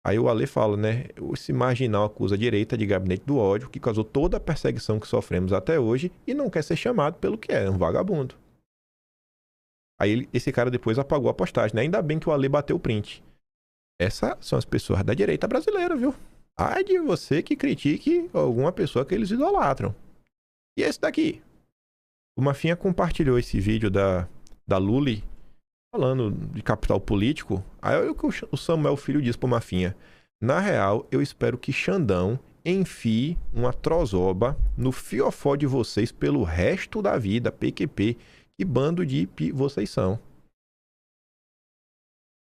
Aí o Ale fala, né? Esse marginal acusa a direita de gabinete do ódio, que causou toda a perseguição que sofremos até hoje e não quer ser chamado pelo que é, um vagabundo. Aí esse cara depois apagou a postagem, né? Ainda bem que o Ale bateu o print. Essas são as pessoas da direita brasileira, viu? Ai de você que critique alguma pessoa que eles idolatram. E esse daqui? O Mafinha compartilhou esse vídeo da Lully falando de capital político. Aí olha o que o Samuel Filho diz pro Mafinha. Na real, eu espero que Xandão enfie uma trozoba no fiofó de vocês pelo resto da vida, PQP. Que bando de vocês são.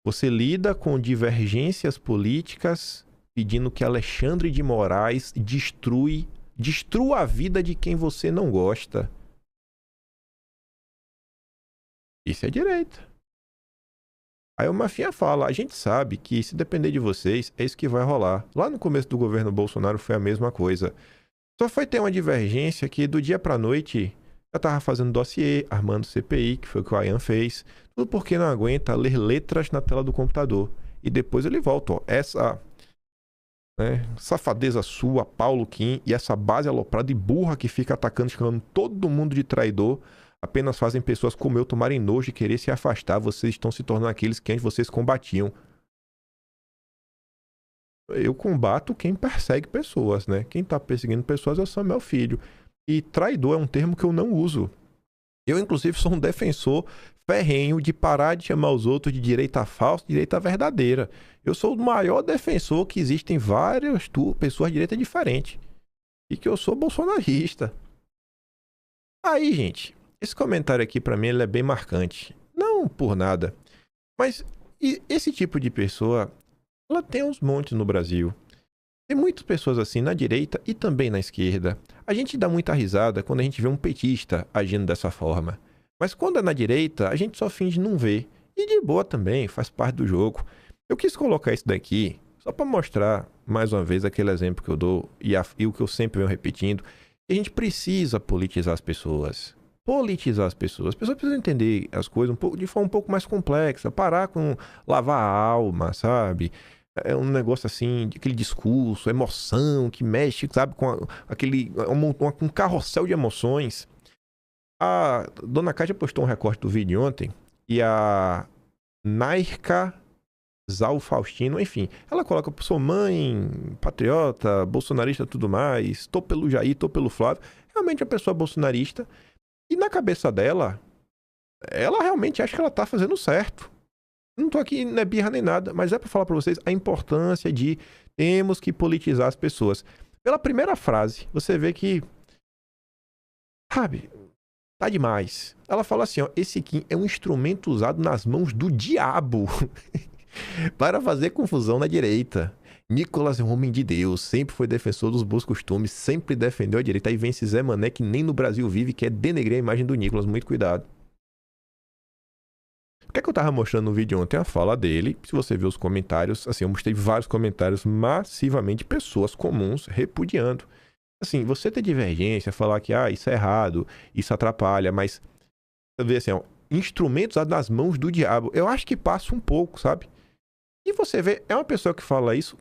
Você lida com divergências políticas pedindo que Alexandre de Moraes destrua a vida de quem você não gosta. Isso é direita. Aí o Mafinha fala, a gente sabe que se depender de vocês, é isso que vai rolar. Lá no começo do governo Bolsonaro foi a mesma coisa. Só foi ter uma divergência que do dia pra noite já tava fazendo dossiê, armando CPI, que foi o que o Ayan fez. Tudo porque não aguenta ler letras na tela do computador. E depois ele volta, ó. Essa safadeza sua, Paulo Kim, e essa base aloprada e burra que fica atacando, chamando todo mundo de traidor, apenas fazem pessoas como eu tomarem nojo e querer se afastar. Vocês estão se tornando aqueles que antes vocês combatiam. eu combato quem persegue pessoas, né? Quem tá perseguindo pessoas é o Samuel Filho. E traidor é um termo que eu não uso. Eu, inclusive, sou um defensor ferrenho de parar de chamar os outros de direita falsa, de direita verdadeira. Eu sou o maior defensor que existem várias pessoas de direita diferente. E que eu sou bolsonarista. Aí, gente, esse comentário aqui pra mim ele é bem marcante. Não por nada. Mas esse tipo de pessoa, ela tem uns montes no Brasil. Tem muitas pessoas assim na direita e também na esquerda. A gente dá muita risada quando a gente vê um petista agindo dessa forma. Mas quando é na direita, a gente só finge não ver. E de boa também, faz parte do jogo. Eu quis colocar isso daqui só para mostrar, mais uma vez, aquele exemplo que eu dou e o que eu sempre venho repetindo. Que a gente precisa politizar as pessoas. Politizar as pessoas. As pessoas precisam entender as coisas de forma um pouco mais complexa. Parar com lavar a alma, sabe? É um negócio assim, aquele discurso, emoção que mexe, sabe, com um carrossel de emoções. A Dona Cátia postou um recorte do vídeo ontem e a Nairka Zal Faustino, enfim, ela coloca, sou mãe, patriota, bolsonarista e tudo mais, tô pelo Jair, tô pelo Flávio. Realmente é uma pessoa bolsonarista e na cabeça dela, ela realmente acha que ela tá fazendo certo. Não tô aqui, não é birra nem nada, mas é para falar para vocês a importância de temos que politizar as pessoas. Pela primeira frase, você vê que, sabe, tá demais. Ela fala assim, ó, esse Kim é um instrumento usado nas mãos do diabo para fazer confusão na direita. Nicolas é um homem de Deus, sempre foi defensor dos bons costumes, sempre defendeu a direita. Aí vem esse Zé Mané que nem no Brasil vive, que é denegrir a imagem do Nicolas, muito cuidado. O que é que eu tava mostrando no vídeo ontem? A fala dele. Se você ver os comentários, assim, eu mostrei vários comentários massivamente de pessoas comuns repudiando. Assim, você ter divergência, falar que, isso é errado, isso atrapalha, mas, você vê assim, ó, instrumentos nas mãos do diabo. Eu acho que passa um pouco, sabe? E você vê, é uma pessoa que fala isso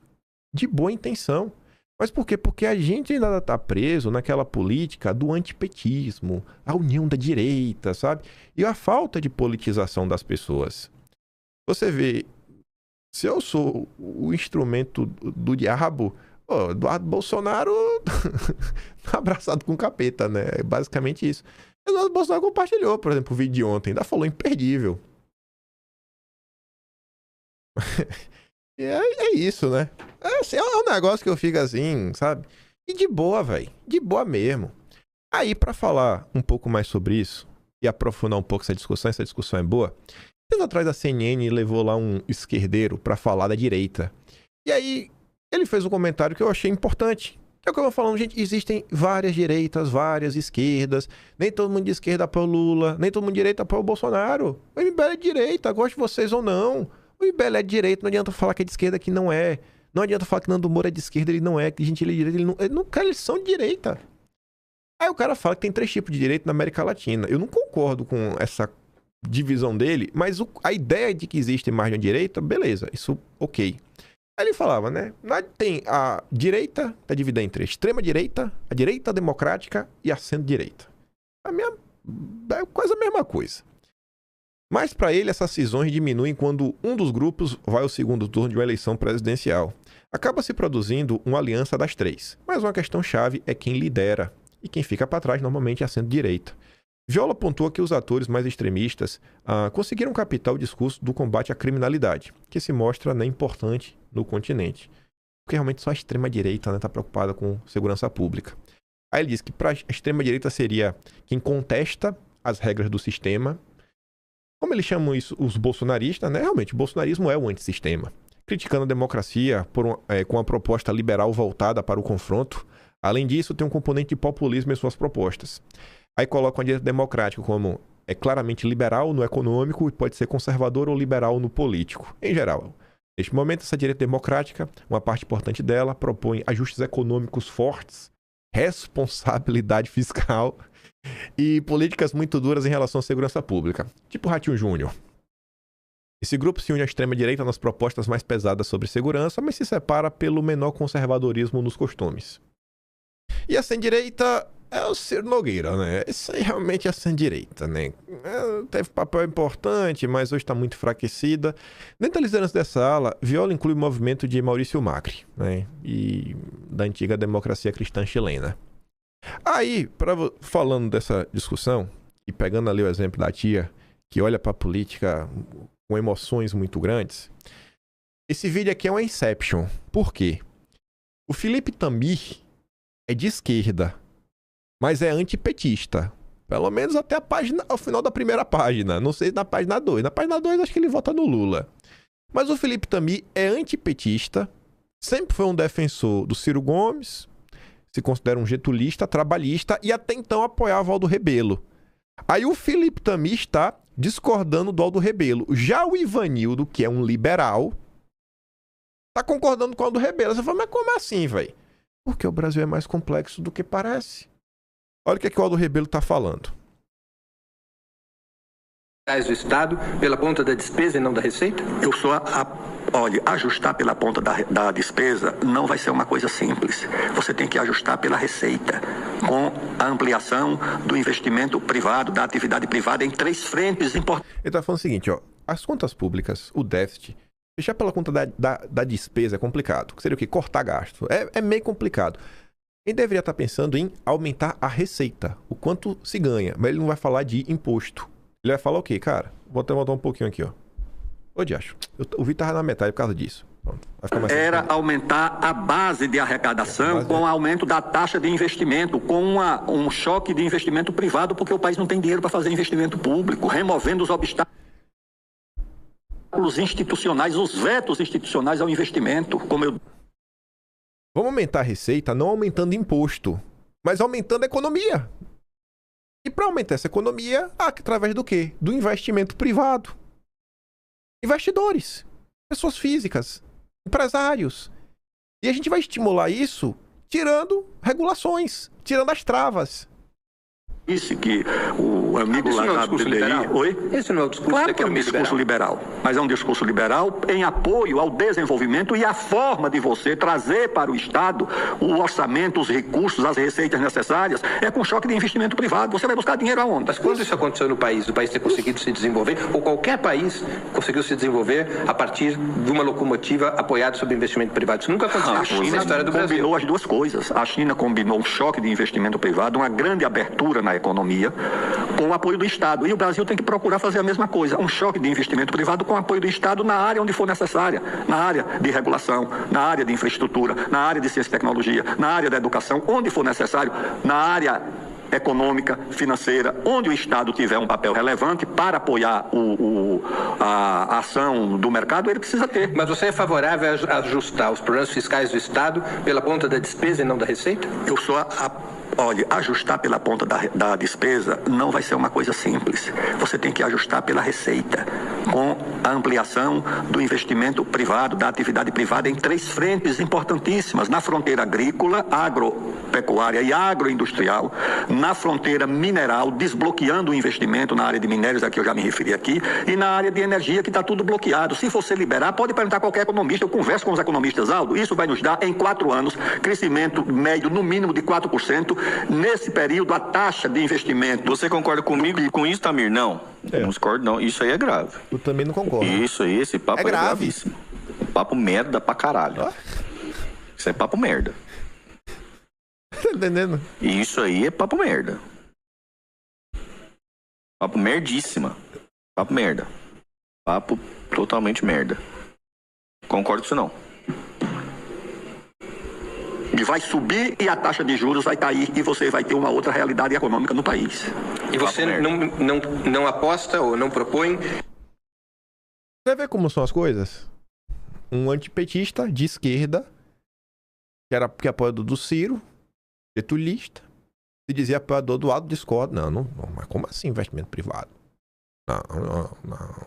de boa intenção. Mas por quê? Porque a gente ainda tá preso naquela política do antipetismo, a união da direita, sabe? E a falta de politização das pessoas. Você vê, se eu sou o instrumento do diabo, Eduardo Bolsonaro abraçado com capeta, né? É basicamente isso. Eduardo Bolsonaro compartilhou, por exemplo, o vídeo de ontem, ainda falou imperdível. É isso, né? É um negócio que eu fico assim, sabe? E de boa, velho. De boa mesmo. Aí, pra falar um pouco mais sobre isso e aprofundar um pouco essa discussão é boa. Dias atrás a CNN levou lá um esquerdeiro pra falar da direita. E aí, ele fez um comentário que eu achei importante. É o que eu vou falando, gente, existem várias direitas, várias esquerdas. Nem todo mundo de esquerda apoia o Lula, nem todo mundo de direita apoia o Bolsonaro. O MBL é de direita, gosto de vocês ou não. O MBL é de direita, não adianta falar que é de esquerda que não é. Não adianta falar que Nando Moura é de esquerda, ele não é. Que gente, ele é de direita, ele não... Cara, eles são de direita. Aí o cara fala que tem 3 tipos de direita na América Latina. Eu não concordo com essa divisão dele, mas a ideia de que existe margem à direita, beleza, isso ok. Aí ele falava, né? Tem a direita, tá dividida entre a extrema direita, a direita democrática e a centro-direita. É quase a mesma coisa. Mas para ele essas cisões diminuem quando um dos grupos vai ao segundo turno de uma eleição presidencial. Acaba se produzindo uma aliança das 3. Mas uma questão chave é quem lidera. E quem fica para trás normalmente é a centro-direita. Viola pontua que os atores mais extremistas conseguiram captar o discurso do combate à criminalidade, que se mostra importante no continente. Porque realmente só a extrema-direita está preocupada com segurança pública. Aí ele diz que para a extrema-direita seria quem contesta as regras do sistema. Como eles chamam isso, os bolsonaristas, né? Realmente, o bolsonarismo é o antissistema. Criticando a democracia com uma proposta liberal voltada para o confronto. Além disso, tem um componente de populismo em suas propostas. Aí colocam a direita democrática como claramente liberal no econômico e pode ser conservador ou liberal no político. Em geral, neste momento, essa direita democrática, uma parte importante dela, propõe ajustes econômicos fortes, responsabilidade fiscal e políticas muito duras em relação à segurança pública, tipo Ratinho Júnior. Esse grupo se une à extrema-direita nas propostas mais pesadas sobre segurança, mas se separa pelo menor conservadorismo nos costumes. E a centro-direita é o Ciro Nogueira, né? Isso aí realmente é centro-direita, né? Teve papel importante, mas hoje está muito enfraquecida. Dentro da liderança dessa ala, Viola inclui o movimento de Maurício Macri, né? E da antiga democracia cristã chilena. Aí, falando dessa discussão, e pegando ali o exemplo da tia, que olha para a política com emoções muito grandes, esse vídeo aqui é uma inception. Por quê? O Felipe Tamir é de esquerda, mas é antipetista. Pelo menos até ao final da primeira página. Não sei na página 2. Na página 2 acho que ele vota no Lula. Mas o Felipe Tamir é antipetista, sempre foi um defensor do Ciro Gomes, se considera um getulista, trabalhista e até então apoiava o Aldo Rebelo. Aí o Felipe Tamir está discordando do Aldo Rebelo. Já o Ivanildo, que é um liberal, tá concordando com o Aldo Rebelo. Você fala, mas como assim, velho? Porque o Brasil é mais complexo do que parece. Olha o que o Aldo Rebelo tá falando. Do Estado pela ponta da despesa e não da receita? Olha, ajustar pela ponta da despesa não vai ser uma coisa simples. Você tem que ajustar pela receita, com a ampliação do investimento privado, da atividade privada em 3 frentes importantes. Ele tá falando o seguinte, ó. As contas públicas, o déficit, fechar pela conta da despesa é complicado. Seria o quê? Cortar gasto. É meio complicado. Ele deveria estar pensando em aumentar a receita, o quanto se ganha. Mas ele não vai falar de imposto. Ele vai falar o quê, cara? Vou até voltar um pouquinho aqui, ó. Ô, diacho. O vídeo tava na metade por causa disso. Pronto. Vai ficar mais Era aumentar a base de arrecadação com o aumento da taxa de investimento, com um choque de investimento privado, porque o país não tem dinheiro para fazer investimento público, removendo os obstáculos institucionais, os vetos institucionais ao investimento, Vamos aumentar a receita não aumentando imposto, mas aumentando a economia. E para aumentar essa economia, através do quê? Do investimento privado. Investidores, pessoas físicas, empresários. E a gente vai estimular isso tirando regulações, tirando as travas. Disse que o amigo lá da BBI... Oi? Esse não é o discurso Claro que é um discurso liberal, mas é um discurso liberal em apoio ao desenvolvimento e a forma de você trazer para o Estado o orçamento, os recursos, as receitas necessárias, é com choque de investimento privado. Você vai buscar dinheiro aonde? Mas quando isso aconteceu no país, o país ter conseguido se desenvolver, ou qualquer país conseguiu se desenvolver a partir de uma locomotiva apoiada sobre investimento privado. Isso nunca aconteceu A China na história do Brasil. combinou as duas coisas. A China combinou um choque de investimento privado, uma grande abertura na economia, com o apoio do Estado. E o Brasil tem que procurar fazer a mesma coisa. Um choque de investimento privado com o apoio do Estado na área onde for necessária. Na área de regulação, na área de infraestrutura, na área de ciência e tecnologia, na área da educação, onde for necessário, na área econômica, financeira, onde o Estado tiver um papel relevante para apoiar a ação do mercado, ele precisa ter. Mas você é favorável a ajustar os programas fiscais do Estado pela ponta da despesa e não da receita? Eu sou Olha, ajustar pela ponta da despesa não vai ser uma coisa simples. Você tem que ajustar pela receita, com a ampliação do investimento privado, da atividade privada em 3 frentes importantíssimas. Na fronteira agrícola, agropecuária e agroindustrial, na fronteira mineral, desbloqueando o investimento na área de minérios, a que eu já me referi aqui, e na área de energia, que está tudo bloqueado. Se você liberar, pode perguntar a qualquer economista, eu converso com os economistas, Aldo, isso vai nos dar, em 4 anos, crescimento médio no mínimo de 4%. Nesse período, a taxa de investimento... Você concorda comigo com isso, Tamir? Não. Não discordo, não. Isso aí é grave. Eu também não concordo. Isso aí, esse papo é gravíssimo. Papo merda pra caralho. Isso é papo merda. Tá entendendo? E isso aí é papo merda. Papo merdíssima. Papo merda. Papo totalmente merda. Concordo com isso não. E vai subir e a taxa de juros vai cair e você vai ter uma outra realidade econômica no país. E você não aposta ou não propõe... Você vê como são as coisas? Um antipetista de esquerda, que é apoiador do Ciro, getulista, se dizia apoiador do Aldo, discorda. Não, mas como assim investimento privado?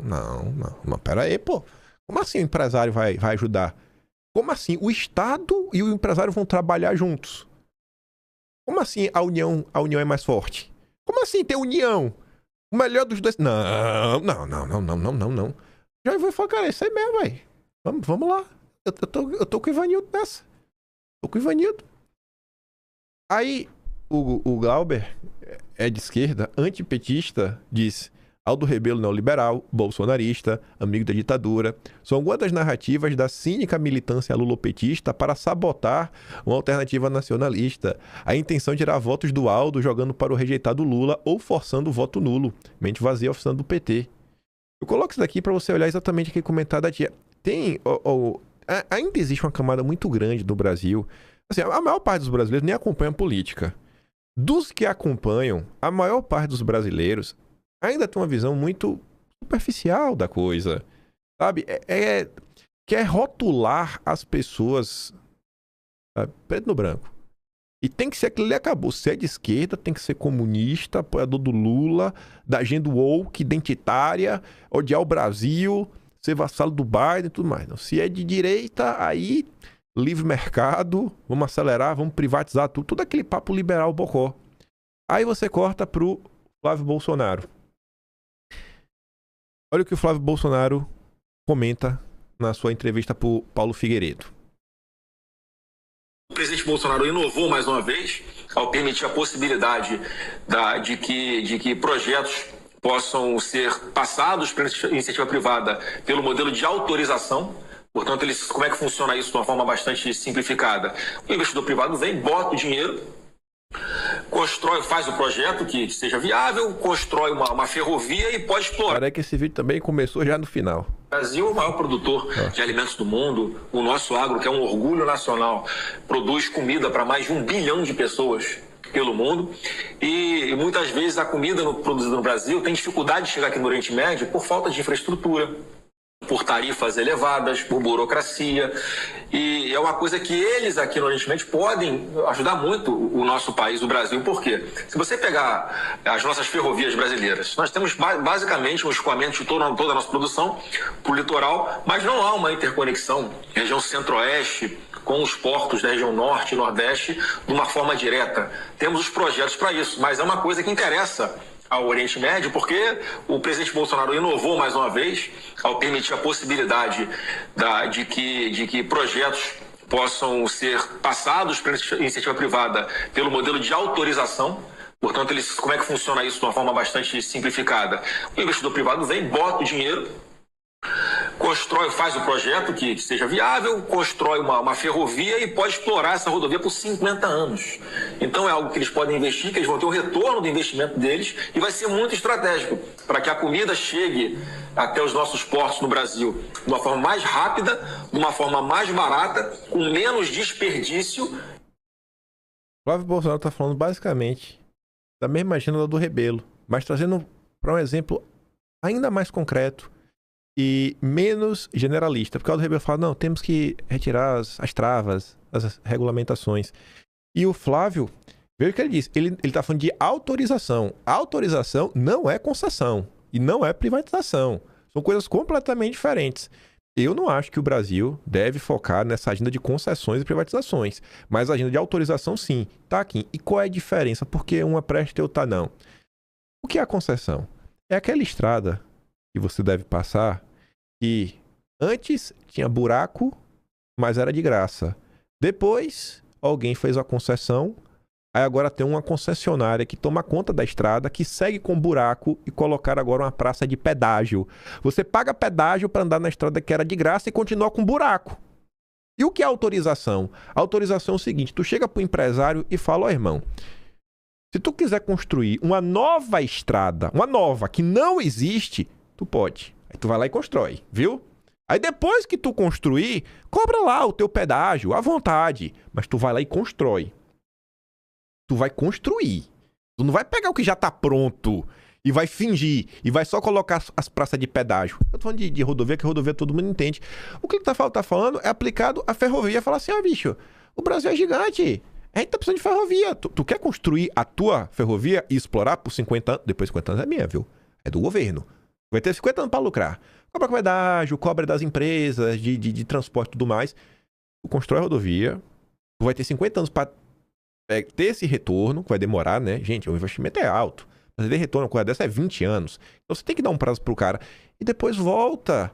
Não, pera aí, pô. Como assim o empresário vai ajudar? Como assim o Estado e o empresário vão trabalhar juntos? Como assim a união é mais forte? Como assim ter união? O melhor dos dois... Não. Já vou falar, cara, isso aí mesmo, velho. Vamos lá. Eu tô com o Ivanildo nessa. Tô com o Ivanildo. Aí, o Glauber é de esquerda, antipetista, diz Aldo Rebelo neoliberal, bolsonarista, amigo da ditadura. São algumas das narrativas da cínica militância lulopetista para sabotar uma alternativa nacionalista. A intenção de tirar votos do Aldo jogando para o rejeitado Lula ou forçando o voto nulo. Mente vazia oficiando do PT. Eu coloco isso daqui para você olhar exatamente aquele comentário da tia. Ainda existe uma camada muito grande no Brasil. Assim, a maior parte dos brasileiros nem acompanha a política. Dos que acompanham, a maior parte dos brasileiros ainda tem uma visão muito superficial da coisa, sabe? Quer rotular as pessoas, sabe? Preto no branco. E tem que ser aquilo ali, acabou. Se é de esquerda, tem que ser comunista, apoiador do Lula, da agenda woke, identitária, odiar o Brasil, ser vassalo do Biden e tudo mais. Não. Se é de direita, aí livre mercado, vamos acelerar, vamos privatizar tudo. Tudo aquele papo liberal bocó. Aí você corta pro Flávio Bolsonaro. Olha o que o Flávio Bolsonaro comenta na sua entrevista pro Paulo Figueiredo. O presidente Bolsonaro inovou mais uma vez ao permitir a possibilidade de que projetos possam ser passados pela iniciativa privada pelo modelo de autorização. Portanto, como é que funciona isso de uma forma bastante simplificada? O investidor privado vem, bota o dinheiro, constrói, faz o projeto que seja viável, constrói uma ferrovia e pode explorar. Parece que esse vídeo também começou já no final. O Brasil é o maior produtor de alimentos do mundo. O nosso agro, que é um orgulho nacional, produz comida para mais de 1 bilhão de pessoas pelo mundo. E muitas vezes a comida produzida no Brasil tem dificuldade de chegar aqui no Oriente Médio por falta de infraestrutura, por tarifas elevadas, por burocracia. E é uma coisa que eles aqui no Oriente Médio podem ajudar muito o nosso país, o Brasil. Por quê? Se você pegar as nossas ferrovias brasileiras, nós temos basicamente um escoamento de toda a nossa produção para o litoral, mas não há uma interconexão região centro-oeste com os portos da região norte e nordeste de uma forma direta. Temos os projetos para isso, mas é uma coisa que interessa ao Oriente Médio, porque o presidente Bolsonaro inovou mais uma vez ao permitir a possibilidade de que projetos possam ser passados pela iniciativa privada pelo modelo de autorização. Portanto, como é que funciona isso de uma forma bastante simplificada? O investidor privado vem, bota o dinheiro, constrói, faz o projeto que seja viável, constrói uma ferrovia e pode explorar essa rodovia por 50 anos. Então é algo que eles podem investir, que eles vão ter o retorno do investimento deles e vai ser muito estratégico para que a comida chegue até os nossos portos no Brasil de uma forma mais rápida, de uma forma mais barata, com menos desperdício. Flávio Bolsonaro está falando basicamente da mesma agenda do Rebelo, mas trazendo para um exemplo ainda mais concreto e menos generalista, porque o do Rebelo fala, não, temos que retirar as travas, as regulamentações. E o Flávio, veja o que ele disse, ele está falando de autorização. A autorização não é concessão e não é privatização. São coisas completamente diferentes. Eu não acho que o Brasil deve focar nessa agenda de concessões e privatizações, mas a agenda de autorização sim, tá aqui. E qual é a diferença? Porque uma presta e outra não. O que é a concessão? É aquela estrada que você deve passar, que antes tinha buraco, mas era de graça. Depois, alguém fez a concessão, aí agora tem uma concessionária que toma conta da estrada, que segue com buraco e colocar agora uma praça de pedágio. Você paga pedágio para andar na estrada que era de graça e continua com buraco. E o que é autorização? A autorização é o seguinte, tu chega para o empresário e fala, ó irmão, se tu quiser construir uma nova estrada, uma nova, que não existe, tu pode. Aí tu vai lá e constrói, viu? Aí depois que tu construir, cobra lá o teu pedágio, à vontade. Mas tu vai lá e constrói. Tu vai construir. Tu não vai pegar o que já tá pronto e vai fingir. E vai só colocar as praças de pedágio. Eu tô falando de rodovia, que rodovia todo mundo entende. O que ele tá falando é aplicado à ferrovia. Falar assim, bicho, o Brasil é gigante. A gente tá precisando de ferrovia. Tu quer construir a tua ferrovia e explorar por 50 anos? Depois de 50 anos é minha, viu? É do governo. Vai ter 50 anos para lucrar. Cobra pedágio, cobra das empresas, de transporte e tudo mais. Tu constrói a rodovia, tu vai ter 50 anos para ter esse retorno, que vai demorar, né? Gente, o investimento é alto. Mas ter retorno, uma coisa dessa é 20 anos. Então você tem que dar um prazo pro cara. E depois volta.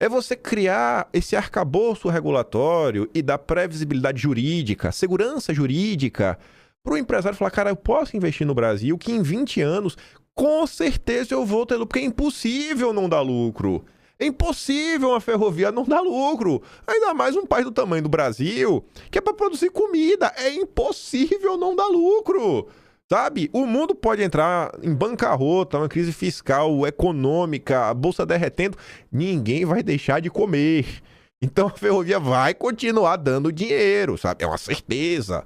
É você criar esse arcabouço regulatório e dar previsibilidade jurídica, segurança jurídica Pro empresário falar, cara, eu posso investir no Brasil que em 20 anos, com certeza eu vou ter lucro, porque é impossível não dar lucro. É impossível uma ferrovia não dar lucro. Ainda mais um país do tamanho do Brasil, que é para produzir comida. É impossível não dar lucro. Sabe? O mundo pode entrar em bancarrota, uma crise fiscal, econômica, a bolsa derretendo. Ninguém vai deixar de comer. Então a ferrovia vai continuar dando dinheiro, sabe? É uma certeza.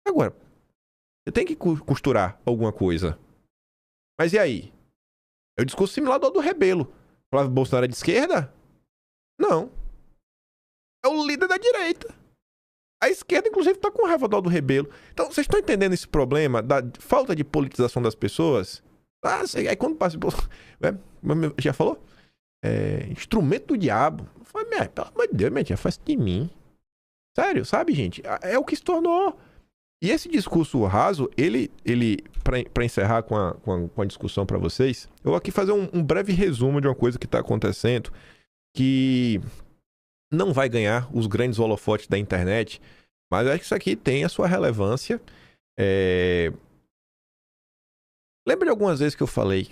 Agora, você tem que costurar alguma coisa. Mas e aí? É o discurso similar ao do Rebelo. Flávio Bolsonaro é de esquerda? Não. É o líder da direita. A esquerda, inclusive, tá com raiva do Aldo Rebelo. Então, vocês estão entendendo esse problema da falta de politização das pessoas? Ah, aí quando passa... Já falou? Instrumento do diabo. Eu falei, pelo amor de Deus, minha tia, faz de mim. Sério, sabe, gente? É o que se tornou... E esse discurso raso, ele para encerrar com a discussão para vocês, eu vou aqui fazer um breve resumo de uma coisa que está acontecendo, que não vai ganhar os grandes holofotes da internet, mas eu acho que isso aqui tem a sua relevância. Lembra de algumas vezes que eu falei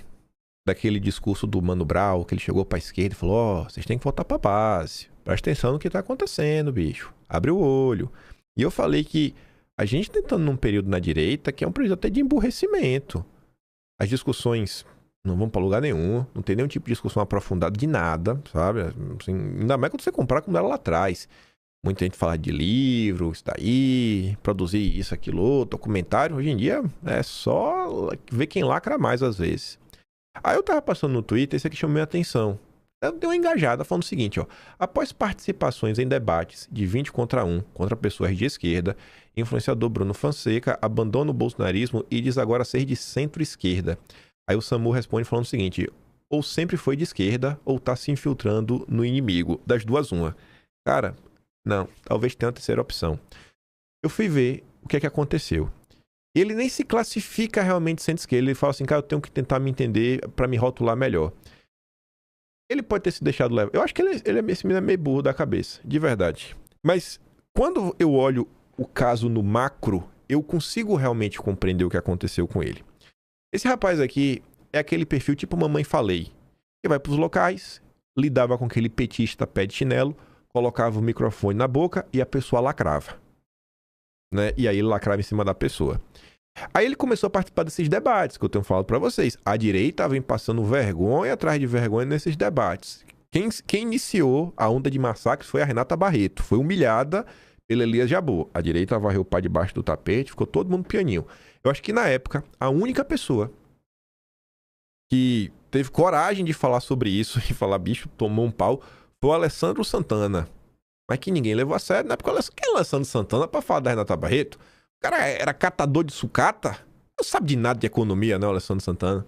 daquele discurso do Mano Brown, que ele chegou para a esquerda e falou, vocês têm que voltar para a base, presta atenção no que está acontecendo, bicho, abre o olho. E eu falei que a gente está entrando num período na direita que é um período até de emburrecimento. As discussões não vão para lugar nenhum, não tem nenhum tipo de discussão aprofundada de nada, sabe? Assim, ainda mais quando você comprar como era lá atrás. Muita gente fala de livro, isso daí, produzir isso, aquilo, outro, documentário. Hoje em dia é só ver quem lacra mais às vezes. Aí eu tava passando no Twitter, esse aqui chamou minha atenção. Eu dei uma engajada falando o seguinte, ó. Após participações em debates de 20 contra 1 contra pessoas de esquerda, influenciador Bruno Fonseca abandona o bolsonarismo e diz agora ser de centro-esquerda. Aí o Samu responde falando o seguinte, ou sempre foi de esquerda ou tá se infiltrando no inimigo. Das duas, uma. Cara, não, talvez tenha uma terceira opção. Eu fui ver o que é que aconteceu. Ele nem se classifica realmente centro-esquerda, ele fala assim, cara, eu tenho que tentar me entender para me rotular melhor. Ele pode ter se deixado levar. Eu acho que esse menino é meio burro da cabeça, de verdade. Mas quando eu olho o caso no macro, eu consigo realmente compreender o que aconteceu com ele. Esse rapaz aqui é aquele perfil tipo Mamãe Falei. Ele vai pros locais, lidava com aquele petista pé de chinelo, colocava o microfone na boca e a pessoa lacrava. Né? E aí ele lacrava em cima da pessoa. Aí ele começou a participar desses debates que eu tenho falado pra vocês. A direita vem passando vergonha atrás de vergonha nesses debates. Quem iniciou a onda de massacres foi a Renata Barreto. Foi humilhada pelo Elias Jabbour. A direita varreu o pau debaixo do tapete, ficou todo mundo pianinho. Eu acho que na época, a única pessoa que teve coragem de falar sobre isso e falar, bicho, tomou um pau, foi o Alessandro Santana. Mas que ninguém levou a sério, né? Porque quem é o Alessandro Santana pra falar da Renata Barreto? O cara era catador de sucata? Não sabe de nada de economia, né, o Alessandro Santana?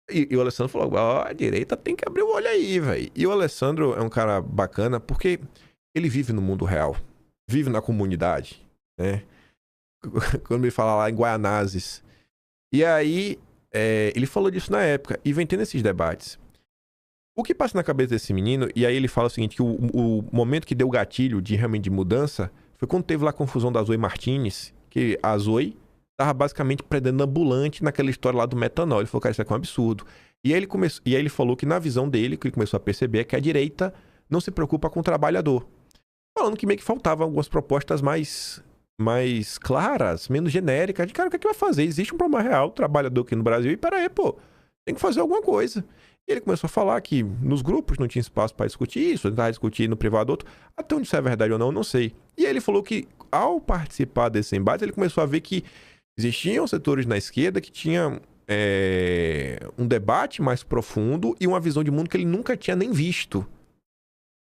E o Alessandro falou, a direita tem que abrir o olho aí, velho. E o Alessandro é um cara bacana porque ele vive no mundo real. Vive na comunidade, né? Quando ele fala lá em Guaianazes. E aí, ele falou disso na época. E vem tendo esses debates. O que passa na cabeça desse menino, e aí ele fala o seguinte, que o momento que deu gatilho de realmente de mudança foi quando teve lá a confusão da Zoe Martinez, que a Zoe tava basicamente prendendo ambulante naquela história lá do metanol. Ele falou, cara, isso aqui é um absurdo. E aí ele falou que na visão dele, o que ele começou a perceber é que a direita não se preocupa com o trabalhador. Falando que meio que faltavam algumas propostas mais claras, menos genéricas. De, cara, o que é que vai fazer? Existe um problema real, trabalhador aqui no Brasil, e peraí, pô, tem que fazer alguma coisa. E ele começou a falar que nos grupos não tinha espaço para discutir isso, ele estava discutindo no privado outro. Até onde isso é verdade ou não, não sei. E aí ele falou que, ao participar desse embate, ele começou a ver que existiam setores na esquerda que tinham um debate mais profundo e uma visão de mundo que ele nunca tinha nem visto.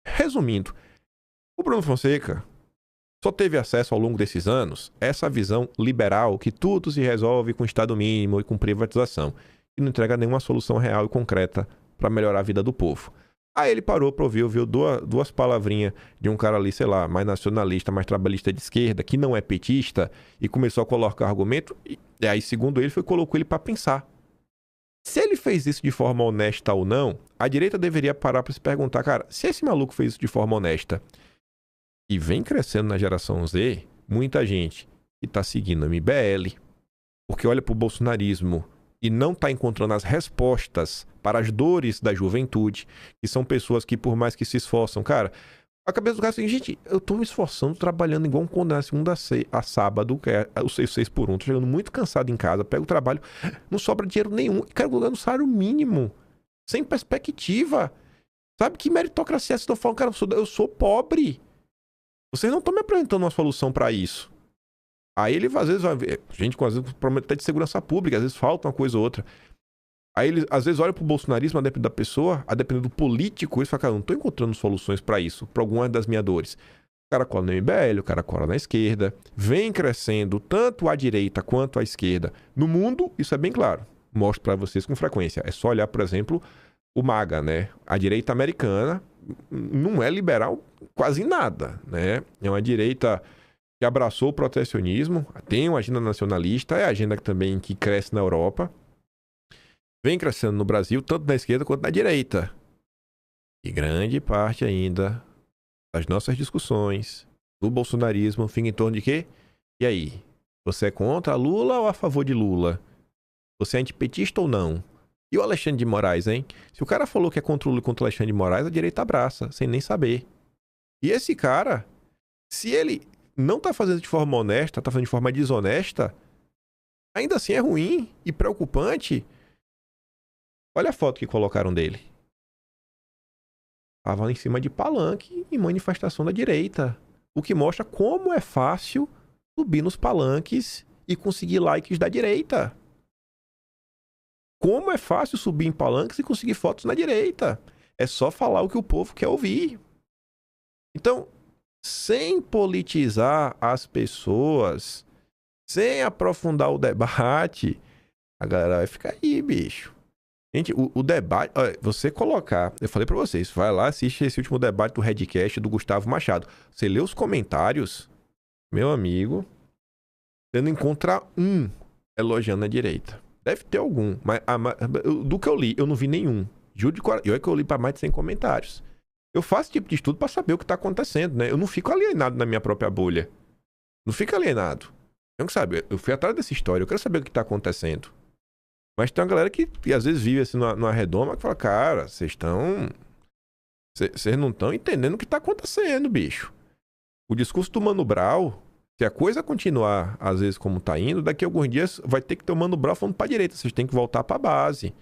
Resumindo, o Bruno Fonseca só teve acesso ao longo desses anos a essa visão liberal que tudo se resolve com Estado mínimo e com privatização. E não entrega nenhuma solução real e concreta para melhorar a vida do povo. Aí ele parou para ouviu duas palavrinhas de um cara ali, sei lá, mais nacionalista, mais trabalhista de esquerda, que não é petista, e começou a colocar argumento, e aí, segundo ele, colocou ele para pensar. Se ele fez isso de forma honesta ou não, a direita deveria parar para se perguntar, cara, se esse maluco fez isso de forma honesta, e vem crescendo na geração Z, muita gente que está seguindo o MBL, porque olha para o bolsonarismo e não está encontrando as respostas para as dores da juventude, que são pessoas que, por mais que se esforçam, cara, a cabeça do cara é assim, gente, eu tô me esforçando, trabalhando igual um condenado, segunda a sábado, que é o 6 por 1, tô chegando muito cansado em casa, pego o trabalho, não sobra dinheiro nenhum, e quero ganhar no salário mínimo, sem perspectiva. Sabe que meritocracia vocês estão falando? Cara, eu sou pobre. Vocês não estão me apresentando uma solução para isso. Aí ele, às vezes, vai ver, gente com, às vezes, problema até de segurança pública, às vezes falta uma coisa ou outra. Aí ele, às vezes, olha pro bolsonarismo, a depender da pessoa, a depender do político, e fala, cara, eu não tô encontrando soluções para isso, para algumas das minhas dores. O cara cola no MBL, o cara cola na esquerda, vem crescendo tanto à direita quanto à esquerda. No mundo, isso é bem claro. Mostro para vocês com frequência. É só olhar, por exemplo, o MAGA, né? A direita americana não é liberal quase nada, né? É uma direita que abraçou o protecionismo, tem uma agenda nacionalista, é a agenda também que cresce na Europa, vem crescendo no Brasil, tanto na esquerda quanto na direita. E grande parte ainda das nossas discussões do bolsonarismo fica em torno de quê? E aí? Você é contra Lula ou a favor de Lula? Você é antipetista ou não? E o Alexandre de Moraes, hein? Se o cara falou que é contra o Lula e contra o Alexandre de Moraes, a direita abraça, sem nem saber. E esse cara, se ele não tá fazendo de forma honesta, tá fazendo de forma desonesta, ainda assim é ruim e preocupante. Olha a foto que colocaram dele. Tava em cima de palanque em manifestação da direita. O que mostra como é fácil subir nos palanques e conseguir likes da direita. Como é fácil subir em palanques e conseguir fotos na direita. É só falar o que o povo quer ouvir. Então, sem politizar as pessoas, sem aprofundar o debate, a galera vai ficar aí, bicho. Gente, o debate... Olha, você colocar... Eu falei pra vocês, vai lá, assiste esse último debate do Redcast do Gustavo Machado. Você lê os comentários, meu amigo, você não encontra um elogiando a direita. Deve ter algum, mas do que eu li, eu não vi nenhum. Juro de coração. Eu é que eu li para mais de 100 comentários. Eu faço esse tipo de estudo para saber o que tá acontecendo, né? Eu não fico alienado na minha própria bolha. Não fico alienado. Eu não sabe, eu fui atrás dessa história, eu quero saber o que tá acontecendo. Mas tem uma galera que às vezes vive assim numa redoma que fala, cara, vocês não estão entendendo o que tá acontecendo, bicho. O discurso do Mano Brown, se a coisa continuar, às vezes, como tá indo, daqui a alguns dias vai ter que ter o Mano Brown falando pra direita. Vocês têm que voltar pra base.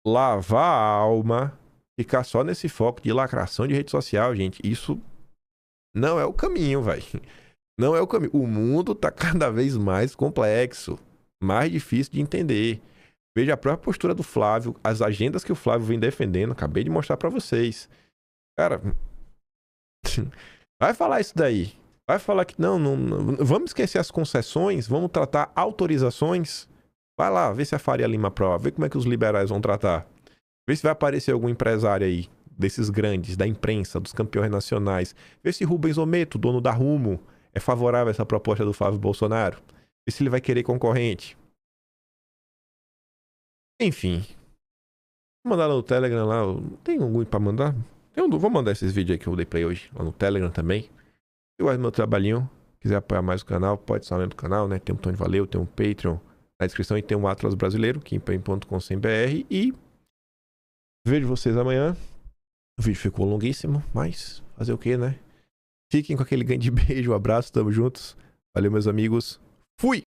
Lavar a alma. Ficar só nesse foco de lacração de rede social, gente. Isso não é o caminho, velho. Não é o caminho. O mundo tá cada vez mais complexo. Mais difícil de entender. Veja a própria postura do Flávio. As agendas que o Flávio vem defendendo. Acabei de mostrar pra vocês. Cara... vai falar isso daí. Vai falar que não, vamos esquecer as concessões, vamos tratar autorizações. Vai lá, vê se a Faria Lima aprova, vê como é que os liberais vão tratar. Vê se vai aparecer algum empresário aí, desses grandes, da imprensa, dos campeões nacionais. Vê se Rubens Ometo, dono da Rumo, é favorável a essa proposta do Flávio Bolsonaro. Vê se ele vai querer concorrente. Enfim. Vou mandar lá no Telegram lá. Tem algum pra mandar? Vou mandar esses vídeos aí que eu dei play hoje, lá no Telegram também. Se gosta do meu trabalhinho, quiser apoiar mais o canal, pode ser membro do canal, né? Tem um botão de valeu, tem um Patreon na descrição e tem um Atlas Brasileiro, kimpen.com.br. E vejo vocês amanhã. O vídeo ficou longuíssimo, mas fazer o que, né? Fiquem com aquele grande beijo, abraço, tamo juntos. Valeu, meus amigos. Fui!